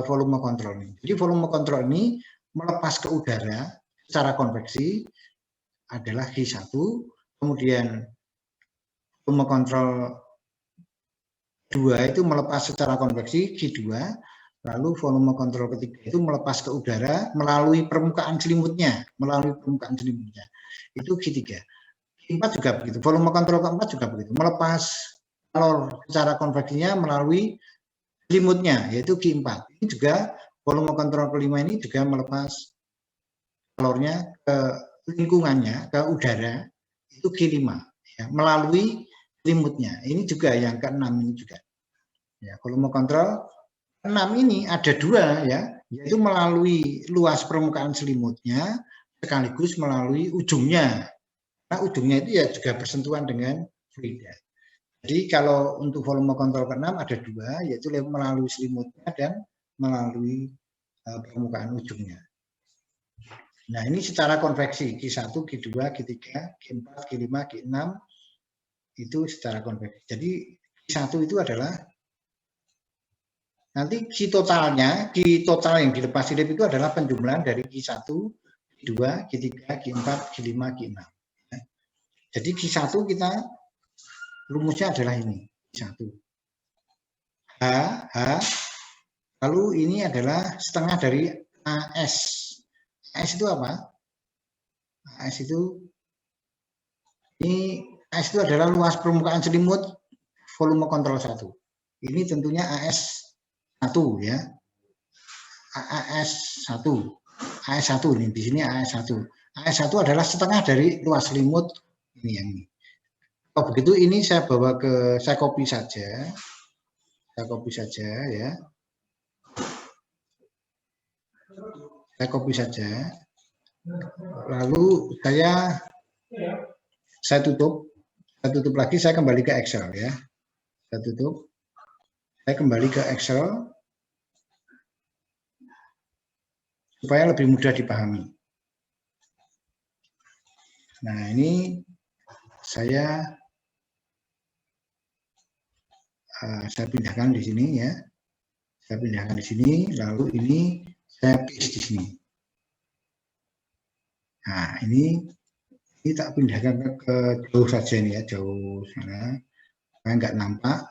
volume kontrol ini. Jadi volume kontrol ini melepas ke udara secara konveksi adalah Q1, kemudian volume kontrol 2 itu melepas secara konveksi Q2, lalu volume kontrol ketiga itu melepas ke udara melalui permukaan selimutnya, itu Q3. Q4 juga begitu, volume kontrol keempat juga begitu, melepas kalor secara konveksinya melalui selimutnya, yaitu Q4. Ini juga volume kontrol kelima ini juga melepas kalornya ke lingkungannya, ke udara, itu Q5, ya, melalui selimutnya. Ini juga yang ke-6 ini juga. Ya, volume kontrol 6 ini ada 2 ya, yaitu melalui luas permukaan selimutnya sekaligus melalui ujungnya. Nah, ujungnya itu ya juga bersentuhan dengan fluida. Jadi kalau untuk volume kontrol ke-6 ada 2, yaitu melalui selimutnya dan melalui permukaan ujungnya. Nah, ini secara konveksi Q1, Q2, Q3, Q4, Q5, Q6 itu secara konveksi. Jadi Q1 itu adalah nanti Q total yang dilepas sirip itu adalah penjumlahan dari Q1, Q2, Q3, Q4, Q5, Q6. Jadi Q1 kita rumusnya adalah ini, Q1. H, lalu ini adalah setengah dari AS. AS itu apa? AS itu adalah luas permukaan selimut volume kontrol 1. Ini tentunya AS1 ya. AS1 ini di sini AS1. AS1 adalah setengah dari luas selimut ini yang ini. Oh begitu, ini saya bawa saya copy saja. Saya copy saja ya. Saya copy saja. Lalu saya tutup lagi, saya kembali ke Excel ya. Saya tutup. Saya kembali ke Excel supaya lebih mudah dipahami. Nah, ini saya pindahkan di sini ya. Saya pindahkan di sini, lalu ini saya paste di sini. Nah, ini tak pindahkan ke jauh saja ini ya, jauh sana. supaya nggak nampak.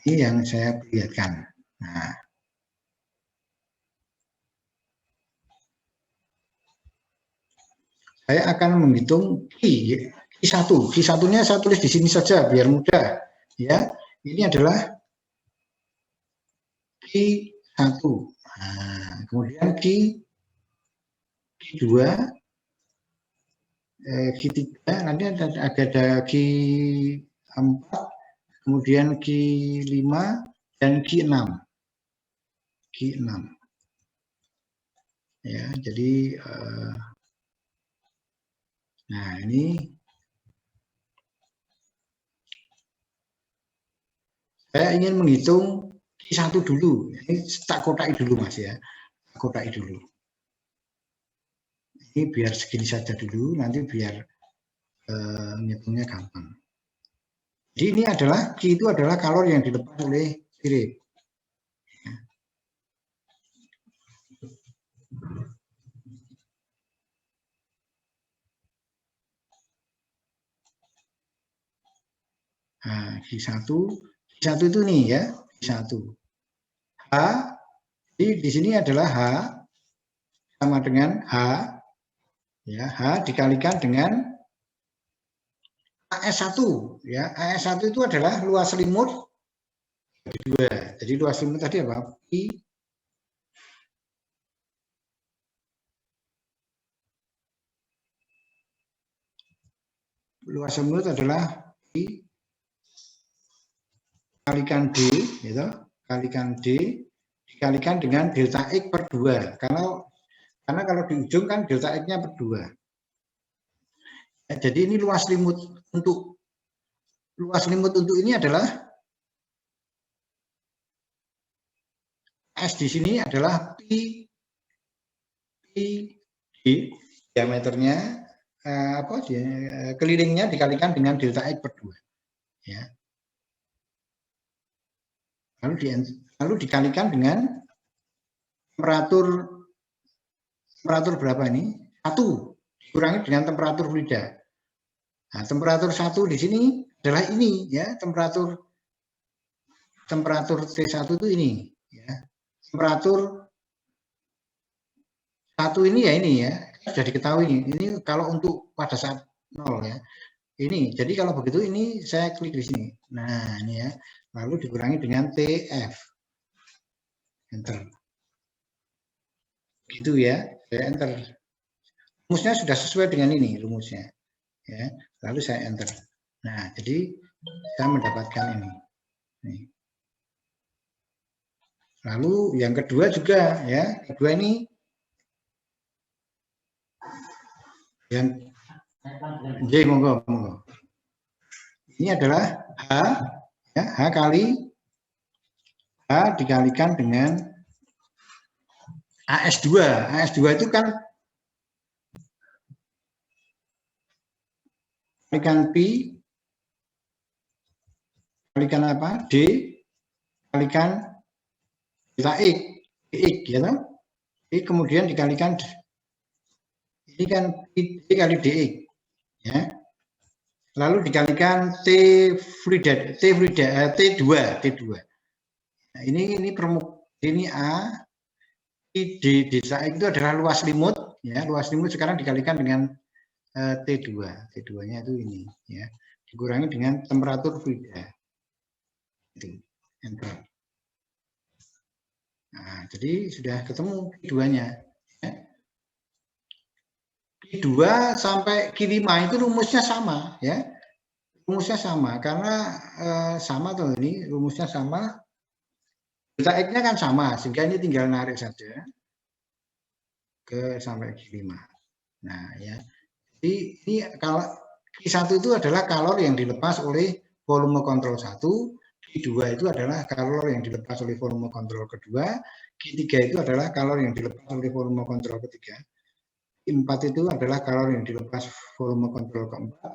Ini yang saya perlihatkan. Nah, saya akan menghitung Q1. Q1-nya saya tulis di sini saja biar mudah. Ya, ini adalah Q1. Nah, kemudian Q2, Q3, nanti ada Q4, kemudian Q5 dan Q6. Q6. Ya, jadi nah ini saya ingin menghitung Q1 dulu. Ini tak kotai dulu Mas ya. Kotai dulu. Ini biar segini saja dulu, nanti biar ngitungnya gampang. Jadi ini adalah Q itu adalah kalori yang dilepas oleh sirip. Nah, Q1 itu nih ya, Q1. H, jadi di sini adalah H sama dengan H, ya H dikalikan dengan AS1, ya AS1 itu adalah luas selimut 2. Jadi luas selimut tadi apa? Pi luas selimut adalah Pi kalikan D, gitu, kalikan D dikalikan dengan delta X per 2. Karena kalau di ujung kan delta X-nya per 2. Ya, jadi ini luas selimut untuk ini adalah S di sini adalah Pi D, diameternya kelilingnya dikalikan dengan delta X per 2. Ya. Lalu dikalikan dengan temperatur berapa ini? 1 dikurangi dengan temperatur fluida. Nah, temperatur 1 di sini adalah ini ya, temperatur T1 itu ini ya. Temperatur 1 ini ya sudah diketahui ini kalau untuk pada saat 0 ya. Ini. Jadi kalau begitu ini saya klik di sini. Nah, ini ya. Lalu dikurangi dengan TF. Enter. Gitu ya. Saya enter. Rumusnya sudah sesuai dengan ini rumusnya. Ya. Lalu saya enter. Nah, jadi saya mendapatkan ini. Nih. Lalu yang kedua juga ya. Kedua ini yang monggo. Ini adalah H, ya, H kali H dikalikan dengan AS2. AS2 itu kan kalikan Pi kalikan apa? D kalikan delta X, X ya toh? Ini kemudian dikalikan ini kan P kali DX ya. Lalu dikalikan T2. Nah, ini A, D delta X itu adalah luas selimut ya. Luas selimut sekarang dikalikan dengan T2. T2-nya itu ini ya. Dikurangi dengan temperatur fluida. Itu. Enter. Nah, jadi sudah ketemu Q2-nya. Ya. Q2 sampai Q5 itu rumusnya sama ya. Rumusnya sama karena sama tuh ini rumusnya sama. Delta X-nya kan sama sehingga ini tinggal narik saja ke sampai Q5. Nah, ya. Jadi ini kalau Q1 itu adalah kalori yang dilepas oleh volume kontrol 1, Q2 itu adalah kalori yang dilepas oleh volume kontrol kedua, Q3 itu adalah kalori yang dilepas oleh volume kontrol ketiga, Q4 itu adalah kalori yang dilepas volume kontrol keempat,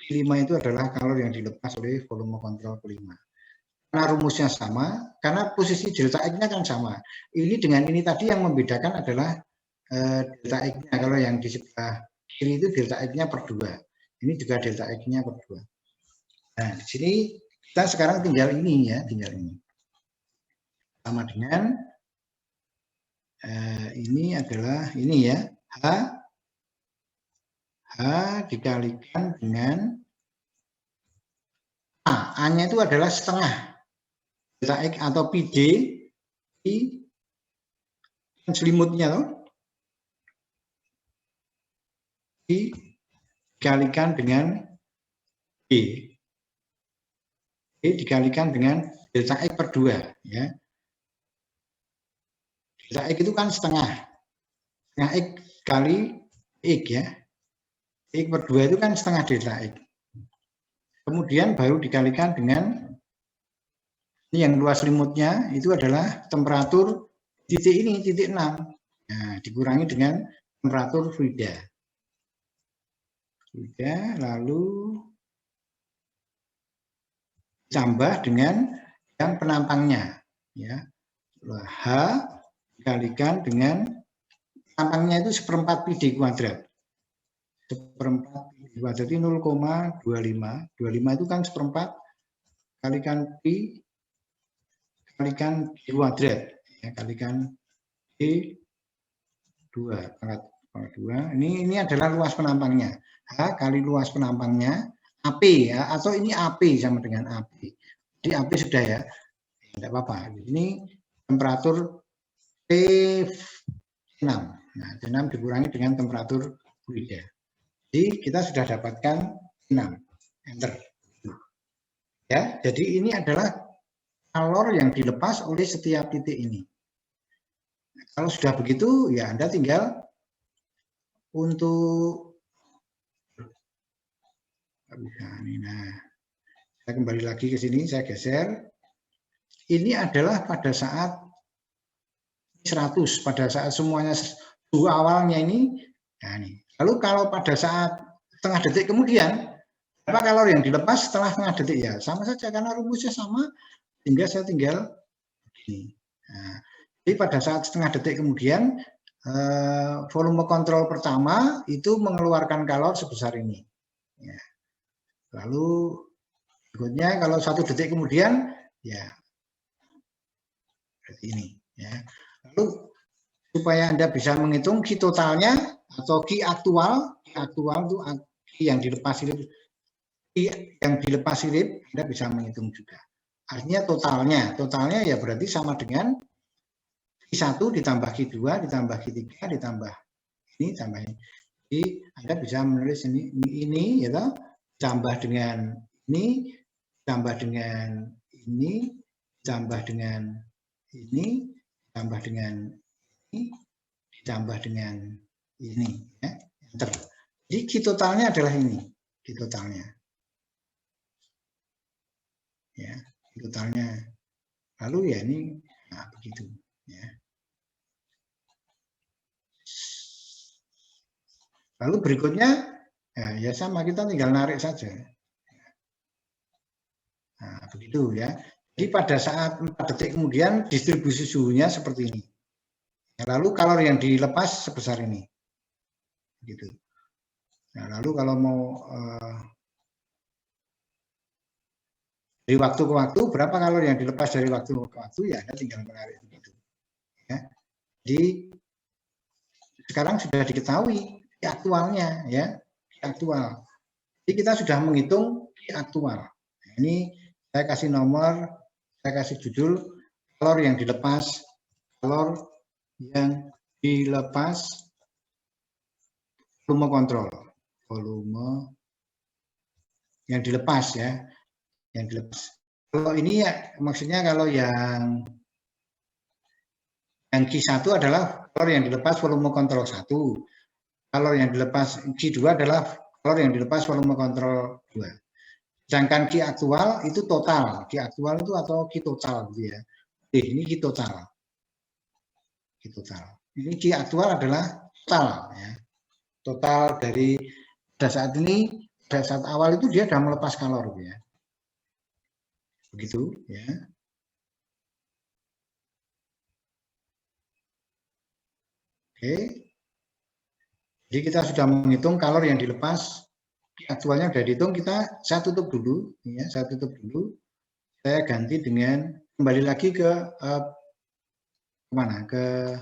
Q5 itu adalah kalori yang dilepas oleh volume kontrol kelima. Karena rumusnya sama, karena posisi delta X-nya kan sama. Ini dengan ini tadi yang membedakan adalah delta X-nya. Kalau yang di sebelah kiri itu delta X-nya per 2. Ini juga delta X-nya per 2. Nah, di sini kita sekarang tinggal ini ya, tinggal ini. Sama dengan ini adalah ini ya, H dikalikan dengan A-nya itu adalah setengah delta X atau pi D selimutnya loh, dikalikan dengan B. B dikalikan dengan delta X per 2 ya. Delta X itu kan setengah X kali X ya. X per 2 itu kan setengah delta X. Kemudian baru dikalikan dengan ini yang luas selimutnya itu adalah temperatur titik ini, titik 6. Nah, dikurangi dengan temperatur fluida. Lalu ditambah dengan yang penampangnya ya. H dikalikan dengan penampangnya itu 1/4 pi d kuadrat. 1/4 pi d kuadrat itu 0,25. 25 itu kan 1/4 kalikan pi kalikan d kuadrat ya, kalikan d 2. Ini adalah luas penampangnya. H kali luas penampangnya AP ya, atau ini AP sama dengan AP. Jadi AP sudah ya, tidak apa-apa. Ini temperatur T6. Nah, T6 dikurangi dengan temperatur fluida. Jadi kita sudah dapatkan T6. Enter. Ya, jadi ini adalah kalor yang dilepas oleh setiap titik ini. Nah, kalau sudah begitu, ya Anda tinggal untuk nah, saya kembali lagi ke sini, saya geser. Ini adalah pada saat 100, pada saat semuanya suhu awalnya ini. Nah, ini. Lalu kalau pada saat setengah detik kemudian, berapa kalori yang dilepas setelah setengah detik ya? Sama saja karena rumusnya sama, sehingga saya tinggal begini. Nah, jadi pada saat setengah detik kemudian, volume kontrol pertama itu mengeluarkan kalori sebesar ini. Ya. Lalu berikutnya kalau 1 detik kemudian, ya seperti ini. Ya. Lalu supaya Anda bisa menghitung Q totalnya atau Q aktual itu Q yang dilepas sirip, Anda bisa menghitung juga. Artinya totalnya ya berarti sama dengan Q1 ditambah Q2 ditambah Q3 ditambah ini tambah ini. Jadi Anda bisa menulis ini ya, ditambah dengan ini, ditambah dengan ini, ditambah dengan ini, ditambah dengan ini, ditambah dengan ini. Ya. Enter. Jadi Q totalnya adalah ini. Q totalnya. Ya, Q totalnya. Lalu ya ini, nah begitu. Ya. Lalu berikutnya, ya sama, kita tinggal narik saja. Nah, begitu ya. Jadi pada saat 4 detik kemudian distribusi suhunya seperti ini. Lalu kalori yang dilepas sebesar ini. Gitu. Nah, lalu kalau mau dari waktu ke waktu, berapa kalori yang dilepas dari waktu ke waktu, ya Anda tinggal menarik begitu. Ya. Jadi sekarang sudah diketahui aktualnya, ya, aktual. Jadi kita sudah menghitung aktual. Nah, ini saya kasih nomor, saya kasih judul kalori yang dilepas, volume kontrol, volume yang dilepas ya, yang dilepas. Kalau ini ya maksudnya kalau yang Q1 adalah kalori yang dilepas volume kontrol 1. Kalori yang dilepas Q2 adalah kalori yang dilepas volume kontrol 2. Sedangkan Q aktual itu total. Q aktual itu atau Q total gitu ya. Ini Q total. Q total. Ini Q aktual adalah total ya. Total dari pada saat ini, pada saat awal itu dia sudah melepas kalori ya. Begitu ya. Oke. Jadi kita sudah menghitung kalori yang dilepas Aktualnya sudah dihitung, saya tutup dulu, ya, saya tutup dulu. Saya ganti dengan kembali lagi ke mana? Ke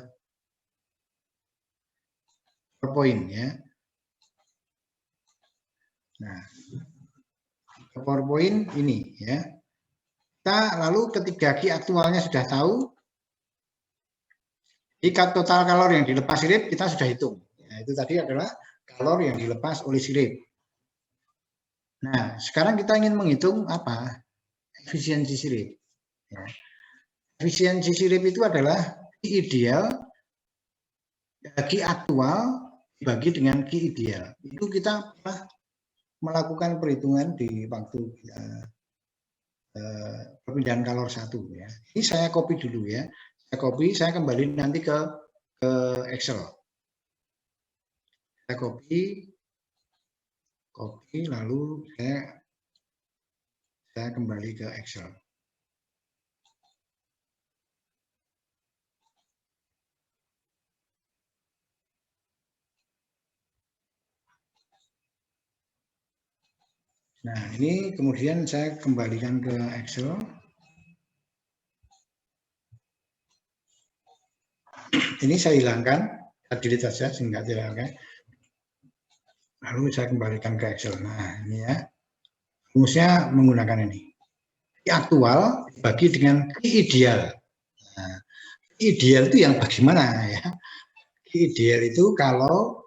PowerPoint, ya. Nah, ke PowerPoint ini, ya. Kita lalu ketika Ki aktualnya sudah tahu, jika total kalori yang dilepas sirip kita sudah hitung. Nah, itu tadi adalah kalori yang dilepas oleh sirip. Nah, sekarang kita ingin menghitung apa? Efisiensi sirip. Ya. Efisiensi sirip itu adalah Ki ideal Ki aktual dibagi dengan Ki ideal. Itu kita pernah melakukan perhitungan di waktu perpindahan kalor 1. Ya. Ini saya copy dulu, ya. Saya copy, saya kembali nanti ke Excel. Saya copy, lalu saya kembali ke Excel. Nah, ini kemudian saya kembalikan ke Excel. Ini saya hilangkan, saya delete saja sehingga tidak hilangkan. Lalu saya kembalikan ke Excel. Nah, ini ya. Rumusnya menggunakan ini. Ki aktual dibagi dengan Ki ideal. Nah, Ki ideal itu yang bagaimana, ya? Ki ideal itu kalau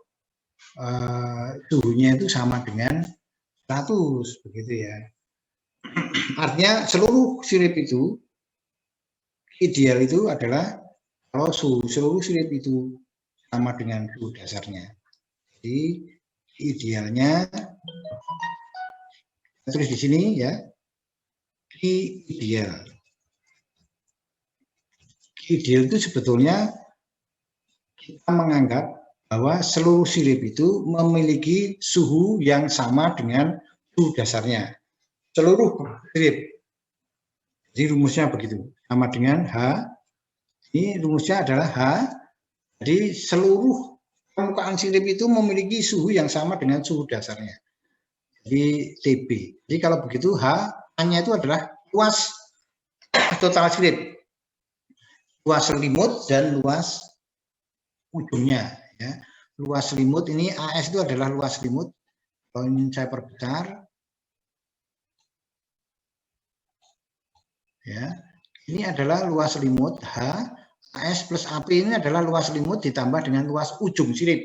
suhunya itu sama dengan 100, begitu ya. Artinya seluruh sirip itu, ideal itu adalah kalau seluruh sirip itu sama dengan suhu dasarnya. Jadi idealnya tulis di sini, ya. Ki ideal. Ki ideal itu sebetulnya kita menganggap bahwa seluruh sirip itu memiliki suhu yang sama dengan suhu dasarnya. Seluruh sirip. Jadi rumusnya begitu. Sama dengan H. Ini rumusnya adalah H. Jadi seluruh permukaan sirip itu memiliki suhu yang sama dengan suhu dasarnya. Jadi TB. Jadi kalau begitu H-nya itu adalah luas total sirip. Luas selimut dan luas ujungnya, ya. Luas selimut ini AS itu adalah luas selimut. Kalau ingin saya perbesar, ya, ini adalah luas selimut H. AS plus AP ini adalah luas selimut ditambah dengan luas ujung sirip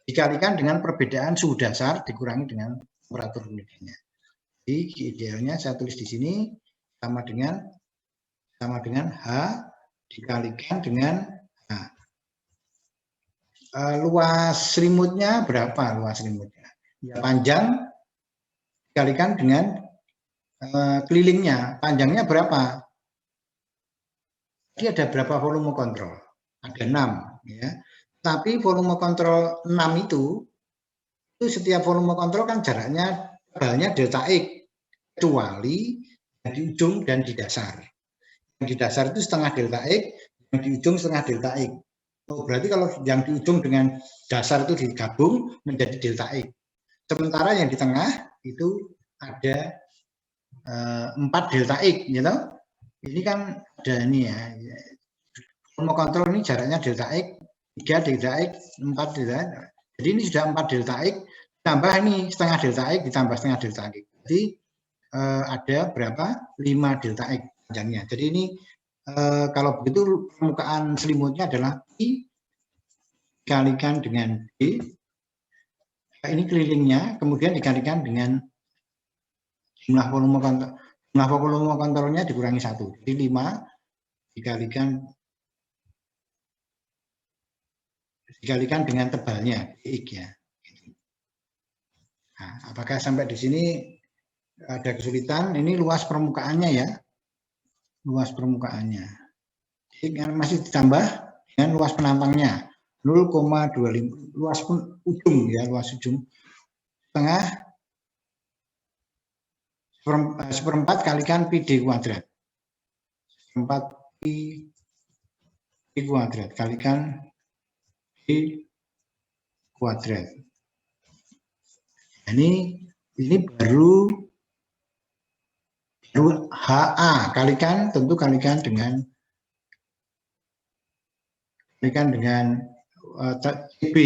dikalikan dengan perbedaan suhu dasar dikurangi dengan temperatur humidanya. Jadi idealnya saya tulis di sini sama dengan H dikalikan dengan H. Luas selimutnya berapa? Luas selimutnya, ya, panjang dikalikan dengan kelilingnya. Panjangnya berapa? Jadi ada berapa volume kontrol? Ada 6, ya. Tapi volume kontrol 6 itu setiap volume kontrol kan jaraknya tebalnya delta X, kecuali di ujung dan di dasar. Yang di dasar itu setengah delta X, yang di ujung setengah delta X. Oh, berarti kalau yang di ujung dengan dasar itu digabung menjadi delta X. Sementara yang di tengah itu ada 4 delta X, gitu. Ini kan ada ini, ya. Volume kontrol ini jaraknya delta X, 3 delta X, 4 delta X. Jadi ini sudah 4 delta X, tambah ini setengah delta X ditambah setengah delta X. Jadi ada berapa? 5 delta X panjangnya. Jadi ini kalau begitu permukaan selimutnya adalah I dikalikan dengan B. Ini kelilingnya, kemudian dikalikan dengan jumlah volume kontrolnya dikurangi 1. Jadi 5 dikalikan dengan tebalnya, X, ya. Nah, apakah sampai di sini ada kesulitan? Ini luas permukaannya, ya. Luas permukaannya. Jadi masih ditambah dengan luas penantangnya. 0,25 luas ujung, ya, luas ujung setengah seperempat kalikan PD kuadrat, seperempat pi kuadrat kalikan D kuadrat. Ini baru HA kalikan dengan TB.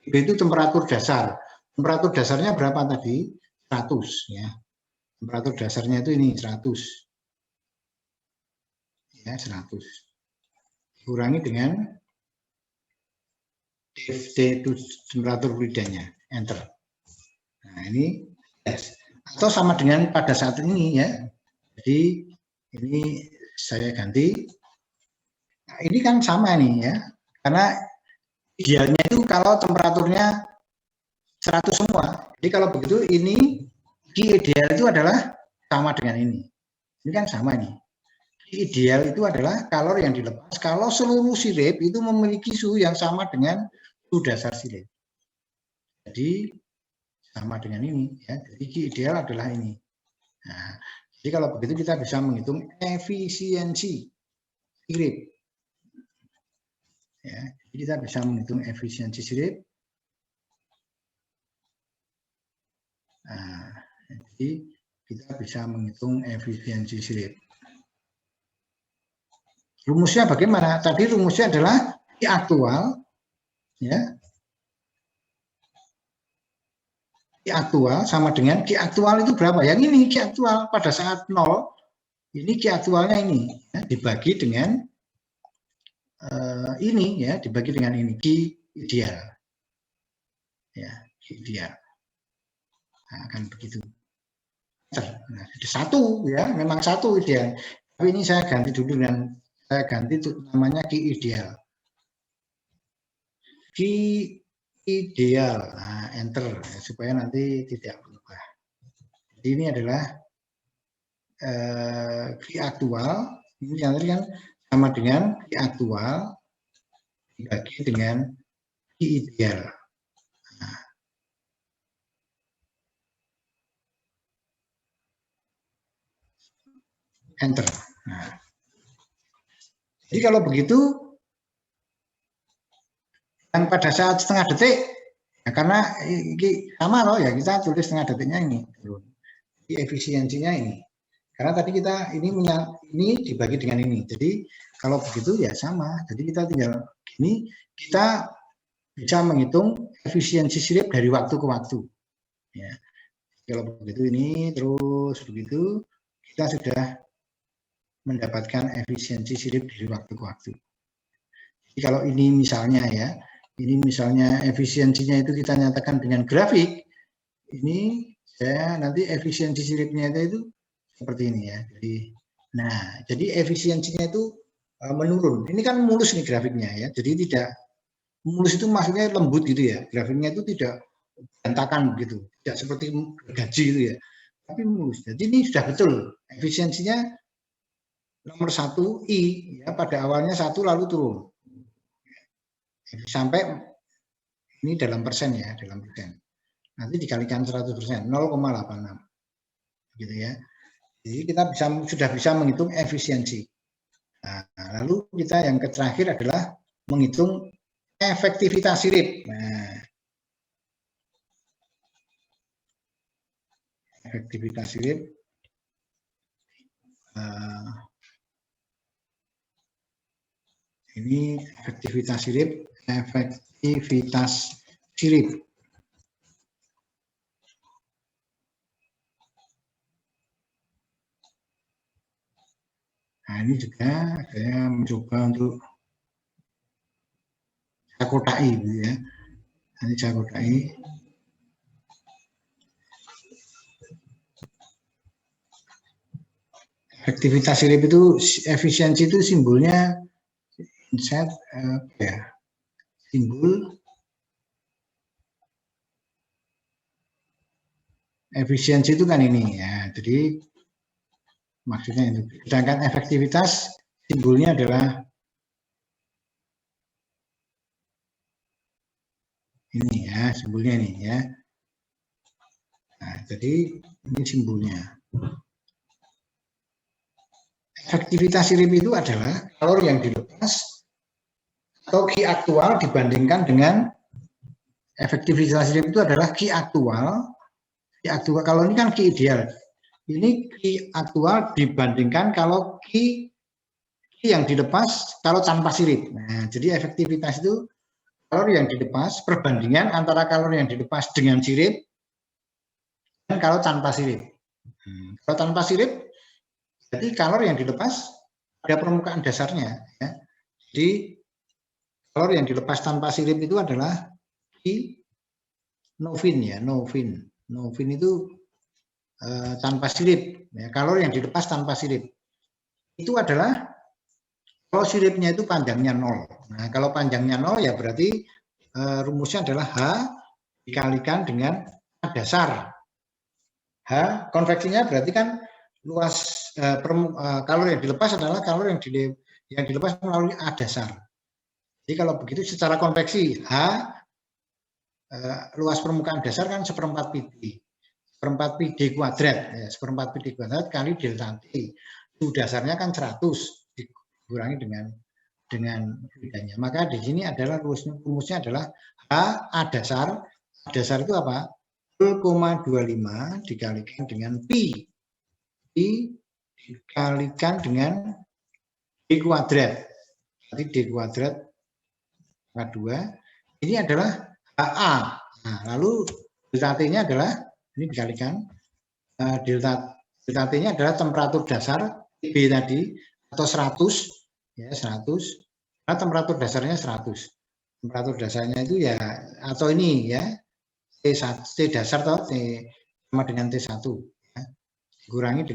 TB itu temperatur dasar. Temperatur dasarnya berapa tadi? 100 ya. Temperatur dasarnya itu ini 100. Ya, 100. Dikurangi dengan DFT itu temperatur fluidanya. Enter. Nah, ini yes. Atau sama dengan pada saat ini ya. Jadi ini saya ganti. Nah, ini kan sama nih ya. Karena idealnya itu kalau temperaturnya 100 semua. Jadi kalau begitu ini ideal itu adalah sama dengan ini. Ini kan sama nih. Ideal itu adalah kalor yang dilepas kalau seluruh sirip itu memiliki suhu yang sama dengan suhu dasar sirip. Jadi sama dengan ini ya. Jadi ideal adalah ini. Nah, jadi kalau begitu kita bisa menghitung efisiensi sirip. Ya, jadi kita bisa menghitung efisiensi sirip. Nah, jadi kita bisa menghitung efisiensi sirip. Rumusnya bagaimana? Tadi rumusnya adalah Q aktual, ya. Q aktual sama dengan Q aktual itu berapa? Yang ini Q aktual pada saat 0, ini Q aktualnya ini ya, dibagi dengan ini ya, dibagi dengan ini Q ideal, ya Q ideal. Nah, akan begitu. Nah, jadi satu ya, memang satu ideal. Tapi ini saya ganti dulu dengan saya ganti namanya Q ideal. Q ideal, nah, enter ya, supaya nanti tidak berubah. Jadi ini adalah Q aktual, ini yang tadi kan sama dengan Q aktual dibagi dengan Q ideal. Nah, enter. Nah, jadi kalau begitu yang pada saat setengah detik, ya karena ini sama loh ya, kita tulis setengah detiknya ini. Jadi efisiensinya ini. Karena tadi kita ini dibagi dengan ini. Jadi kalau begitu ya sama. Jadi kita tinggal ini, kita bisa menghitung efisiensi sirip dari waktu ke waktu. Ya. Kalau begitu ini terus begitu, kita sudah mendapatkan efisiensi sirip dari waktu ke waktu. Jadi kalau ini misalnya ya, ini misalnya efisiensinya itu kita nyatakan dengan grafik, ini saya nanti efisiensi siripnya itu seperti ini ya. Jadi efisiensinya itu menurun. Ini kan mulus nih grafiknya ya. Jadi tidak mulus itu maksudnya lembut gitu ya. Grafiknya itu tidak berantakan begitu, tidak seperti gaji gitu ya. Tapi mulus. Jadi ini sudah betul efisiensinya nomor 1 I ya, pada awalnya 1 lalu turun sampai ini dalam persen ya, dalam persen. Nanti dikalikan 100%, 0,86 gitu ya. Jadi kita sudah bisa menghitung efisiensi. Nah, lalu kita yang terakhir adalah menghitung efektivitas sirip. Nah, efektivitas sirip. Ini efektivitas sirip, Nah, ini juga saya mencoba untuk saya kotai gitu ya. Nanti saya kotai. Efektivitas sirip itu, efisiensi itu simbolnya simbol efisiensi itu kan ini ya. Jadi maksudnya itu. Sedangkan efektivitas simbolnya adalah ini ya, simbolnya ini ya. Nah, jadi ini simbolnya. Efektivitas sirip itu adalah kalor yang dilepas atau Q aktual dibandingkan dengan efektivitas sirip itu adalah Q aktual aktual, kalau ini kan Q ideal. Ini Q aktual dibandingkan kalau Q yang dilepas kalau tanpa sirip. Nah, jadi efektivitas itu kalori yang dilepas, perbandingan antara kalori yang dilepas dengan sirip dan kalau tanpa sirip. Kalau tanpa sirip, jadi kalori yang dilepas ada permukaan dasarnya. Ya. Jadi kalori yang dilepas tanpa sirip itu adalah novin ya, novin. Novin itu tanpa sirip. Ya. Kalori yang dilepas tanpa sirip itu adalah kalau siripnya itu panjangnya 0. Nah, kalau panjangnya 0 ya berarti rumusnya adalah H dikalikan dengan A dasar. H konveksinya berarti kan luas kalori yang dilepas adalah kalori yang dilepas melalui A dasar. Jadi kalau begitu secara konveksi H luas permukaan dasar kan seperempat pi d. Seperempat pi d kuadrat. Ya, seperempat pi d kuadrat kali delta T. Itu dasarnya kan 100. Dikurangi dengan bedanya. Maka di sini adalah rumusnya adalah H A dasar. A dasar itu apa? 0,25 dikalikan dengan pi. Pi dikalikan dengan D kuadrat. Berarti D kuadrat pangkat 2. Ini adalah HA. Nah, lalu delta T-nya adalah ini dikalikan delta T-nya adalah temperatur dasar B tadi atau 100 ya 100 karena temperatur dasarnya 100. Temperatur dasarnya itu ya atau ini ya T dasar atau T sama dengan T1 ya. Dikurangi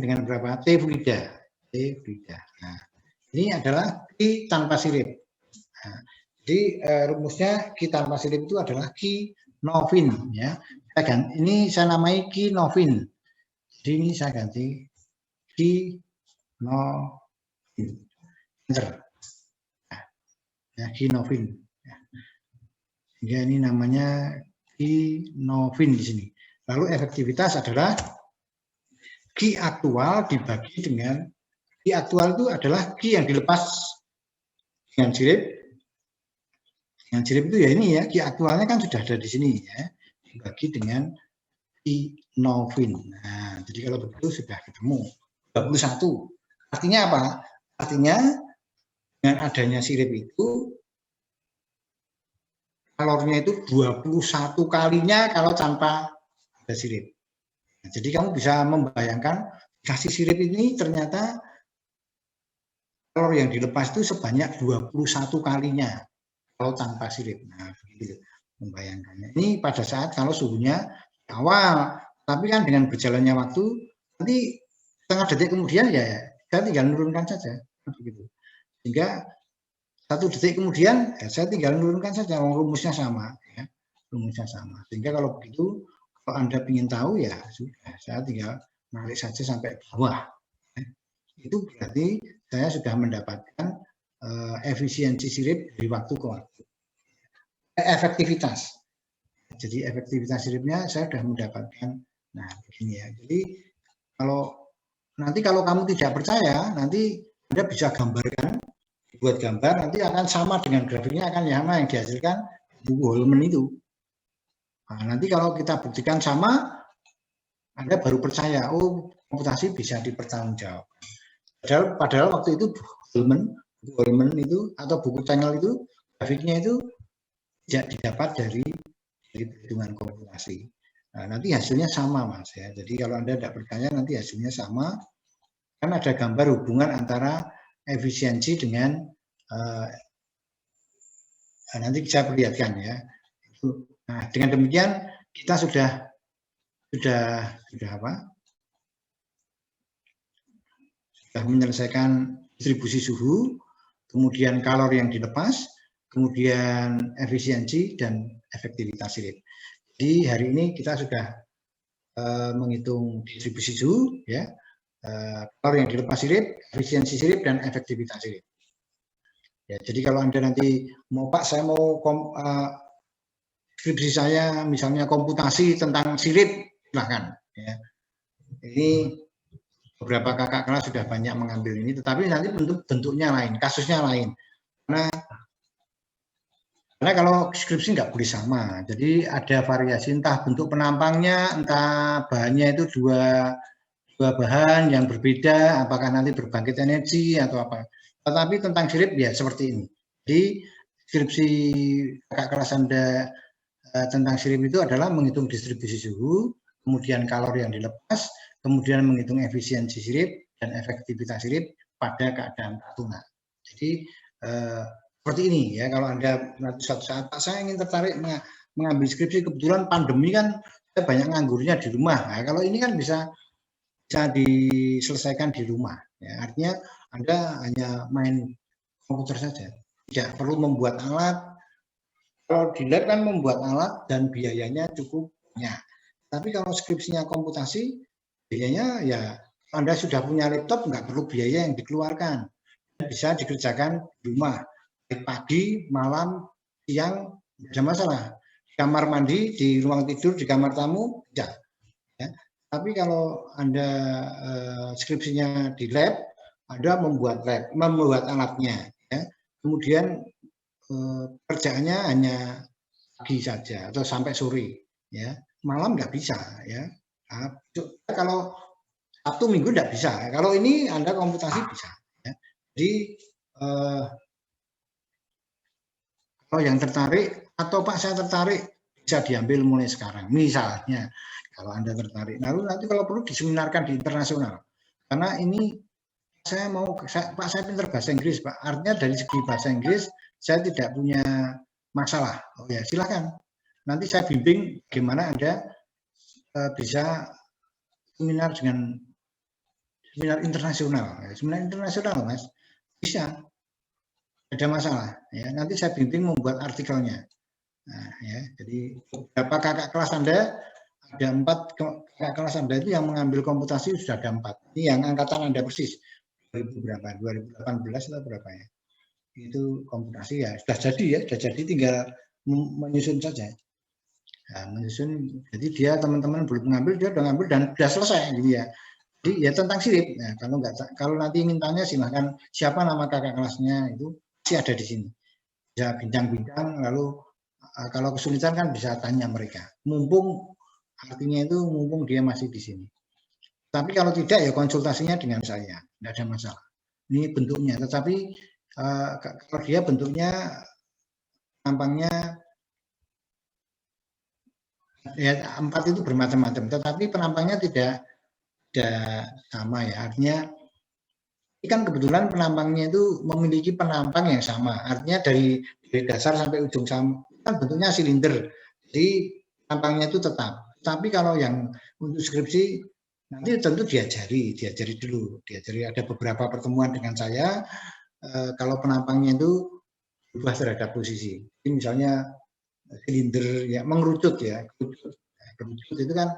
dengan berapa? T fluida. Nah, ini adalah Q tanpa sirip. Nah, jadi rumusnya Q tanpa sirip itu adalah Q novin ya. Ini saya namai Q novin. Jadi ini saya ganti Q novin. Ya, Q novin. Ya, ini namanya Q novin di sini. Lalu efektivitas adalah Q aktual dibagi dengan Q aktual itu adalah Q yang dilepas dengan sirip. Dengan sirip itu ya ini ya, Q aktualnya kan sudah ada di sini ya. Dibagi dengan Q novin. Nah, jadi kalau begitu sudah ketemu 21. Artinya apa? Artinya dengan adanya sirip itu kalorinya itu 21 kalinya kalau tanpa ada sirip. Nah, jadi kamu bisa membayangkan kasih sirip ini ternyata kalori yang dilepas itu sebanyak 21 kalinya kalau tanpa sirip. Nah, begitu membayangkannya. Ini pada saat kalau suhunya awal, tapi kan dengan berjalannya waktu nanti setengah detik kemudian ya saya tinggal menurunkan saja begitu. Sehingga 1 detik kemudian ya saya tinggal menurunkan saja, rumusnya sama ya. Rumusnya sama. Sehingga kalau begitu kalau Anda ingin tahu ya sudah, saya tinggal narik saja sampai bawah. Ya. Itu berarti saya sudah mendapatkan efisiensi sirip dari waktu ke waktu. Efektivitas. Jadi efektivitas siripnya saya sudah mendapatkan. Nah, begini ya. Jadi kalau kamu tidak percaya, nanti Anda bisa gambarkan, buat gambar, nanti akan sama dengan grafiknya akan sama yang dihasilkan buku Holman itu. Nah, nanti kalau kita buktikan sama, Anda baru percaya, oh komputasi bisa dipertanggungjawabkan. Padahal waktu itu buku Holman itu atau buku channel itu grafiknya itu tidak didapat dari perhitungan komputasi. Nah, nanti hasilnya sama Mas ya. Jadi kalau Anda tidak percaya nanti hasilnya sama, kan ada gambar hubungan antara efisiensi dengan nanti saya perlihatkan ya. Nah, dengan demikian kita sudah apa? Sudah menyelesaikan distribusi suhu, kemudian kalori yang dilepas, kemudian efisiensi dan efektivitas sirip. Jadi hari ini kita sudah menghitung distribusi suhu, ya, kalori yang dilepas sirip, efisiensi sirip dan efektivitas sirip. Ya, jadi kalau Anda nanti mau Pak, saya mau skripsi saya misalnya komputasi tentang sirip, silahkan. Ya. Ini beberapa kakak kelas sudah banyak mengambil ini, tetapi nanti bentuknya lain, kasusnya lain. Karena Karena kalau skripsi nggak boleh sama, jadi ada variasi entah bentuk penampangnya, entah bahannya itu dua bahan yang berbeda, apakah nanti berbangkit energi atau apa. Tetapi tentang sirip ya seperti ini. Jadi skripsi kakak kelas Anda tentang sirip itu adalah menghitung distribusi suhu, kemudian kalori yang dilepas, kemudian menghitung efisiensi sirip dan efektivitas sirip pada keadaan tak lunak. Jadi seperti ini ya, kalau Anda nanti suatu saat Pak saya ingin tertarik mengambil skripsi, kebetulan pandemi kan saya banyak nganggurnya di rumah. Nah, kalau ini kan bisa diselesaikan di rumah. Ya, artinya Anda hanya main komputer saja, tidak perlu membuat alat. Kalau di lab kan membuat alat dan biayanya cukup banyak. Tapi kalau skripsinya komputasi, biayanya ya Anda sudah punya laptop, nggak perlu biaya yang dikeluarkan. Bisa dikerjakan di rumah, baik pagi, malam, siang, tidak ada masalah. Di kamar mandi, di ruang tidur, di kamar tamu, ya. Ya. Tapi kalau Anda skripsinya di lab, Anda membuat alatnya, ya. Kemudian kerjaannya hanya pagi saja atau sampai sore, ya. Malam nggak bisa, ya. Nah, kalau Sabtu Minggu nggak bisa. Kalau ini Anda komputasi bisa. Ya. Jadi kalau yang tertarik atau Pak saya tertarik bisa diambil mulai sekarang. Misalnya kalau Anda tertarik. Lalu nanti kalau perlu diseminarkan di internasional. Karena ini saya mau, Pak saya pintar bahasa Inggris, Pak. Artinya dari segi bahasa Inggris saya tidak punya masalah. Oh ya, silakan. Nanti saya bimbing bagaimana Anda bisa seminar dengan seminar internasional. Seminar internasional, Mas. Bisa. Ada masalah. Ya, nanti saya bimbing membuat artikelnya. Nah, ya, jadi beberapa kakak kelas Anda, ada 4 kakak kelas Anda itu yang mengambil komputasi sudah ada 4. Ini yang angkatan Anda persis. 2000 berapa? 2018 atau berapa ya? Itu komputasi ya sudah jadi ya, sudah jadi tinggal menyusun saja. Nah, menyusun, jadi dia teman-teman belum mengambil, dia sudah ngambil dan sudah selesai gitu ya. Jadi ya tentang sirip. Nah, kalau nanti ingin tanya silahkan siapa nama kakak kelasnya itu masih ada di sini. Bisa bincang-bincang, lalu kalau kesulitan kan bisa tanya mereka. Mumpung artinya itu mumpung dia masih di sini. Tapi kalau tidak ya konsultasinya dengan saya, tidak ada masalah. Ini bentuknya, tetapi kalau dia bentuknya tampangnya ya 4 itu bermacam-macam, tetapi penampangnya tidak sama ya. Artinya ini kan kebetulan penampangnya itu memiliki penampang yang sama. Artinya dari dasar sampai ujung sama kan bentuknya silinder. Jadi penampangnya itu tetap. Tapi kalau yang untuk skripsi nanti tentu diajari dulu. Diajari ada beberapa pertemuan dengan saya. Kalau penampangnya itu berubah terhadap posisi. Jadi misalnya silinder ya mengerucut ya. Kerucut itu kan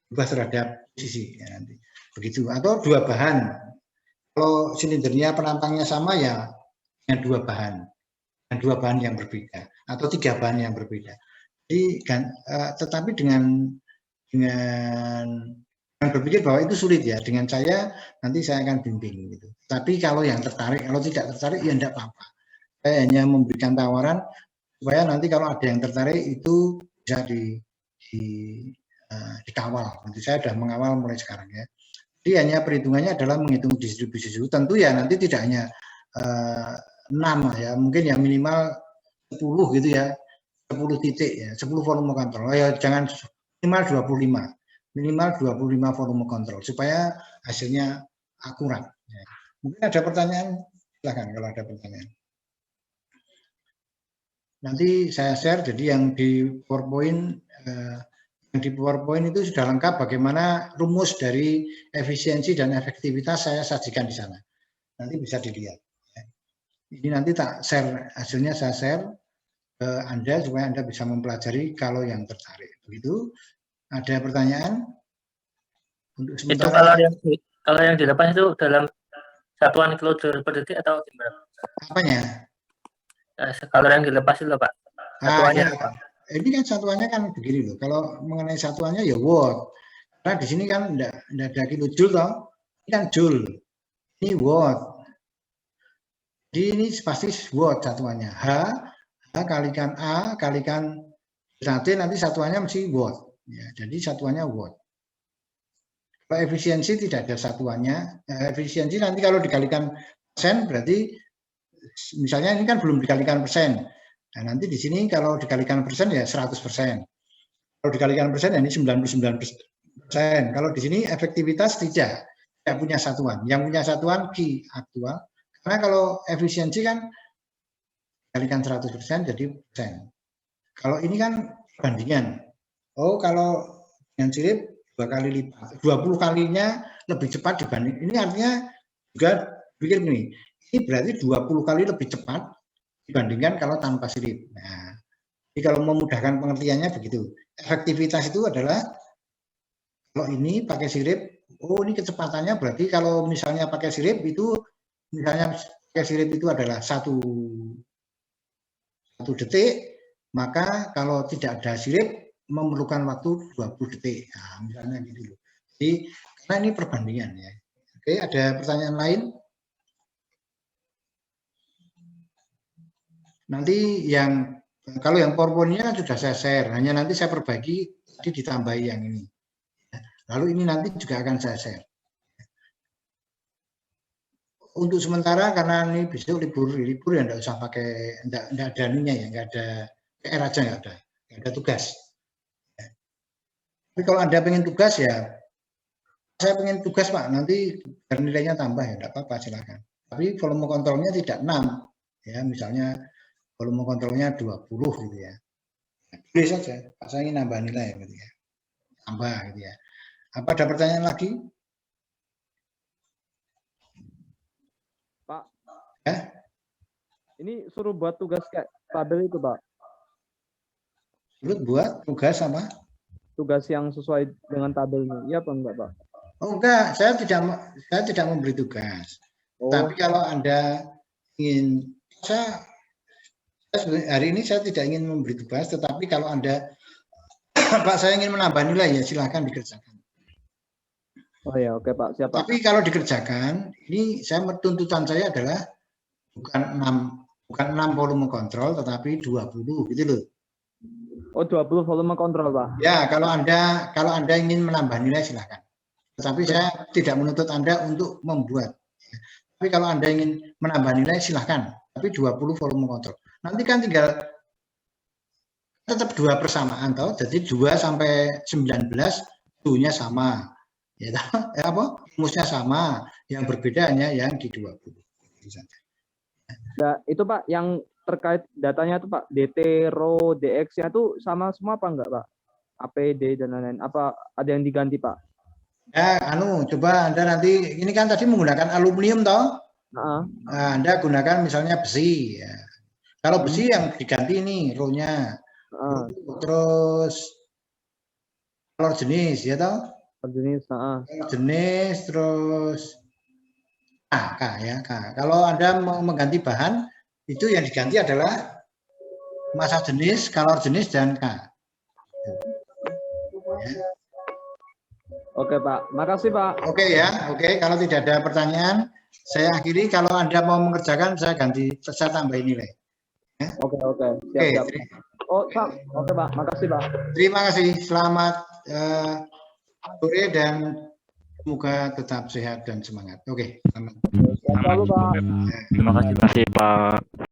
berubah terhadap posisi ya nanti. Begitu. Atau dua bahan. Kalau silindernya penampangnya sama ya dengan dua bahan yang berbeda atau 3 bahan yang berbeda. Jadi tetapi dengan berpikir bahwa itu sulit ya, dengan saya nanti saya akan bimbing gitu. Tapi kalau yang tertarik, kalau tidak tertarik ya enggak apa-apa. Saya hanya memberikan tawaran supaya nanti kalau ada yang tertarik itu bisa dikawal. Nanti saya sudah mengawal mulai sekarang ya. Jadi hanya perhitungannya adalah menghitung distribusi suhu. Tentu ya nanti tidak hanya 6 ya, mungkin ya minimal 10 gitu ya, 10 titik ya, 10 volume kontrol. Ya jangan minimal 25. Minimal 25 volume kontrol supaya hasilnya akurat. Ya. Mungkin ada pertanyaan, silakan kalau ada pertanyaan. Nanti saya share, jadi yang di PowerPoint itu sudah lengkap bagaimana rumus dari efisiensi dan efektivitas saya sajikan di sana. Nanti bisa dilihat. Ini nanti tak share hasilnya, saya share ke Anda supaya Anda bisa mempelajari kalau yang tertarik. Begitu. Ada pertanyaan? Untuk sementara. Itu kalau yang dilepas itu dalam satuan kilojoule per detik atau gimana? Apanya? Kalau yang dilepas itu Pak. Satuannya apa? Ini kan satuannya kan begini loh. Kalau mengenai satuannya ya watt. Karena di sini kan enggak ada kilojoule toh. Ini kan joule. Ini watt. Jadi ini pasti watt satuannya. H kalikan A kalikan delta T, nanti satuannya mesti watt. Ya, jadi satuannya watt. Kalau efisiensi tidak ada satuannya. Efisiensi nanti kalau dikalikan persen berarti misalnya ini kan belum dikalikan persen. Nah, nanti di sini kalau dikalikan persen ya 100%. Kalau dikalikan persen ya ini 99%. Kalau di sini efektivitas tidak punya satuan. Yang punya satuan Q aktual. Karena kalau efisiensi kan dikalikan 100% jadi persen. Kalau ini kan perbandingan. Oh, kalau dengan sirip 2 kali lipat, 20 kalinya lebih cepat dibanding. Ini artinya juga pikir gini, ini berarti 20 kali lebih cepat dibandingkan kalau tanpa sirip. Nah, jadi kalau memudahkan pengertiannya begitu. Efektivitas itu adalah kalau ini pakai sirip, oh ini kecepatannya berarti kalau misalnya pakai sirip itu, misalnya pakai sirip itu adalah satu detik, maka kalau tidak ada sirip memerlukan waktu 20 detik. Nah, misalnya gitu. Jadi karena ini perbandingan ya. Oke, ada pertanyaan lain? Nanti yang kalau yang PowerPoint-nya sudah saya share, hanya nanti saya perbaiki tadi ditambahi yang ini. Lalu ini nanti juga akan saya share. Untuk sementara karena ini besok libur ya enggak usah pakai, enggak ada ininya ya, enggak ada PR aja, enggak ada tugas. Tapi kalau Anda pengen tugas ya, saya pengen tugas Pak, nanti biar nilainya tambah ya, enggak apa-apa silakan. Tapi volume kontrolnya tidak 6, ya misalnya volume kontrolnya 20 gitu ya. Boleh saja, Pak saya ingin nambah nilai gitu ya. Tambah gitu ya. Apa ada pertanyaan lagi? Pak. Ini suruh buat tugas kayak tabel itu, Pak. Suruh buat tugas apa? Tugas yang sesuai dengan tabelnya. Iya apa enggak, Pak? Oh enggak, saya tidak memberi tugas. Oh. Tapi kalau Anda ingin, saya hari ini saya tidak ingin memberi tugas, tetapi kalau Anda Pak saya ingin menambah nilai ya silakan dikerjakan. Oh ya, oke Pak, siap Pak. Tapi kalau dikerjakan, ini tuntutan saya adalah bukan 6 volume kontrol, tetapi 20 gitu loh. Oh 20 volume kontrol Pak. Ya, kalau Anda ingin menambah nilai silakan. Tetapi saya tidak menuntut Anda untuk membuat. Tapi kalau Anda ingin menambah nilai silakan. Tapi 20 volume kontrol. Nanti kan tinggal tetap 2 persamaan toh. Jadi 2 sampai 19 suhunya sama. Ya, apa? Rumusnya sama. Yang berbeda hanya yang di 20. Nah, itu Pak yang terkait datanya itu Pak, DT, RO, DX-nya itu sama semua apa enggak Pak? APD dan lain-lain. Apa ada yang diganti Pak? Ya, coba Anda nanti, ini kan tadi menggunakan aluminium toh? Nah, Anda gunakan misalnya besi. Ya. Kalau besi yang diganti ini RO-nya. Terus kolor jenis ya toh? Jenis, jenis terus K ya K. Kalau Anda mau mengganti bahan, itu yang diganti adalah massa jenis, kolor jenis dan K. Ya. Oke Pak, makasih Pak. Oke ya, oke. Kalau tidak ada pertanyaan, saya akhiri. Kalau Anda mau mengerjakan, saya tambahin nilai. Ya. Oke, siap. Oh Pak, oke Pak, makasih Pak. Terima kasih, selamat sore dan semoga tetap sehat dan semangat. Oke, selamat. Terima kasih Pak. Terima kasih Pak.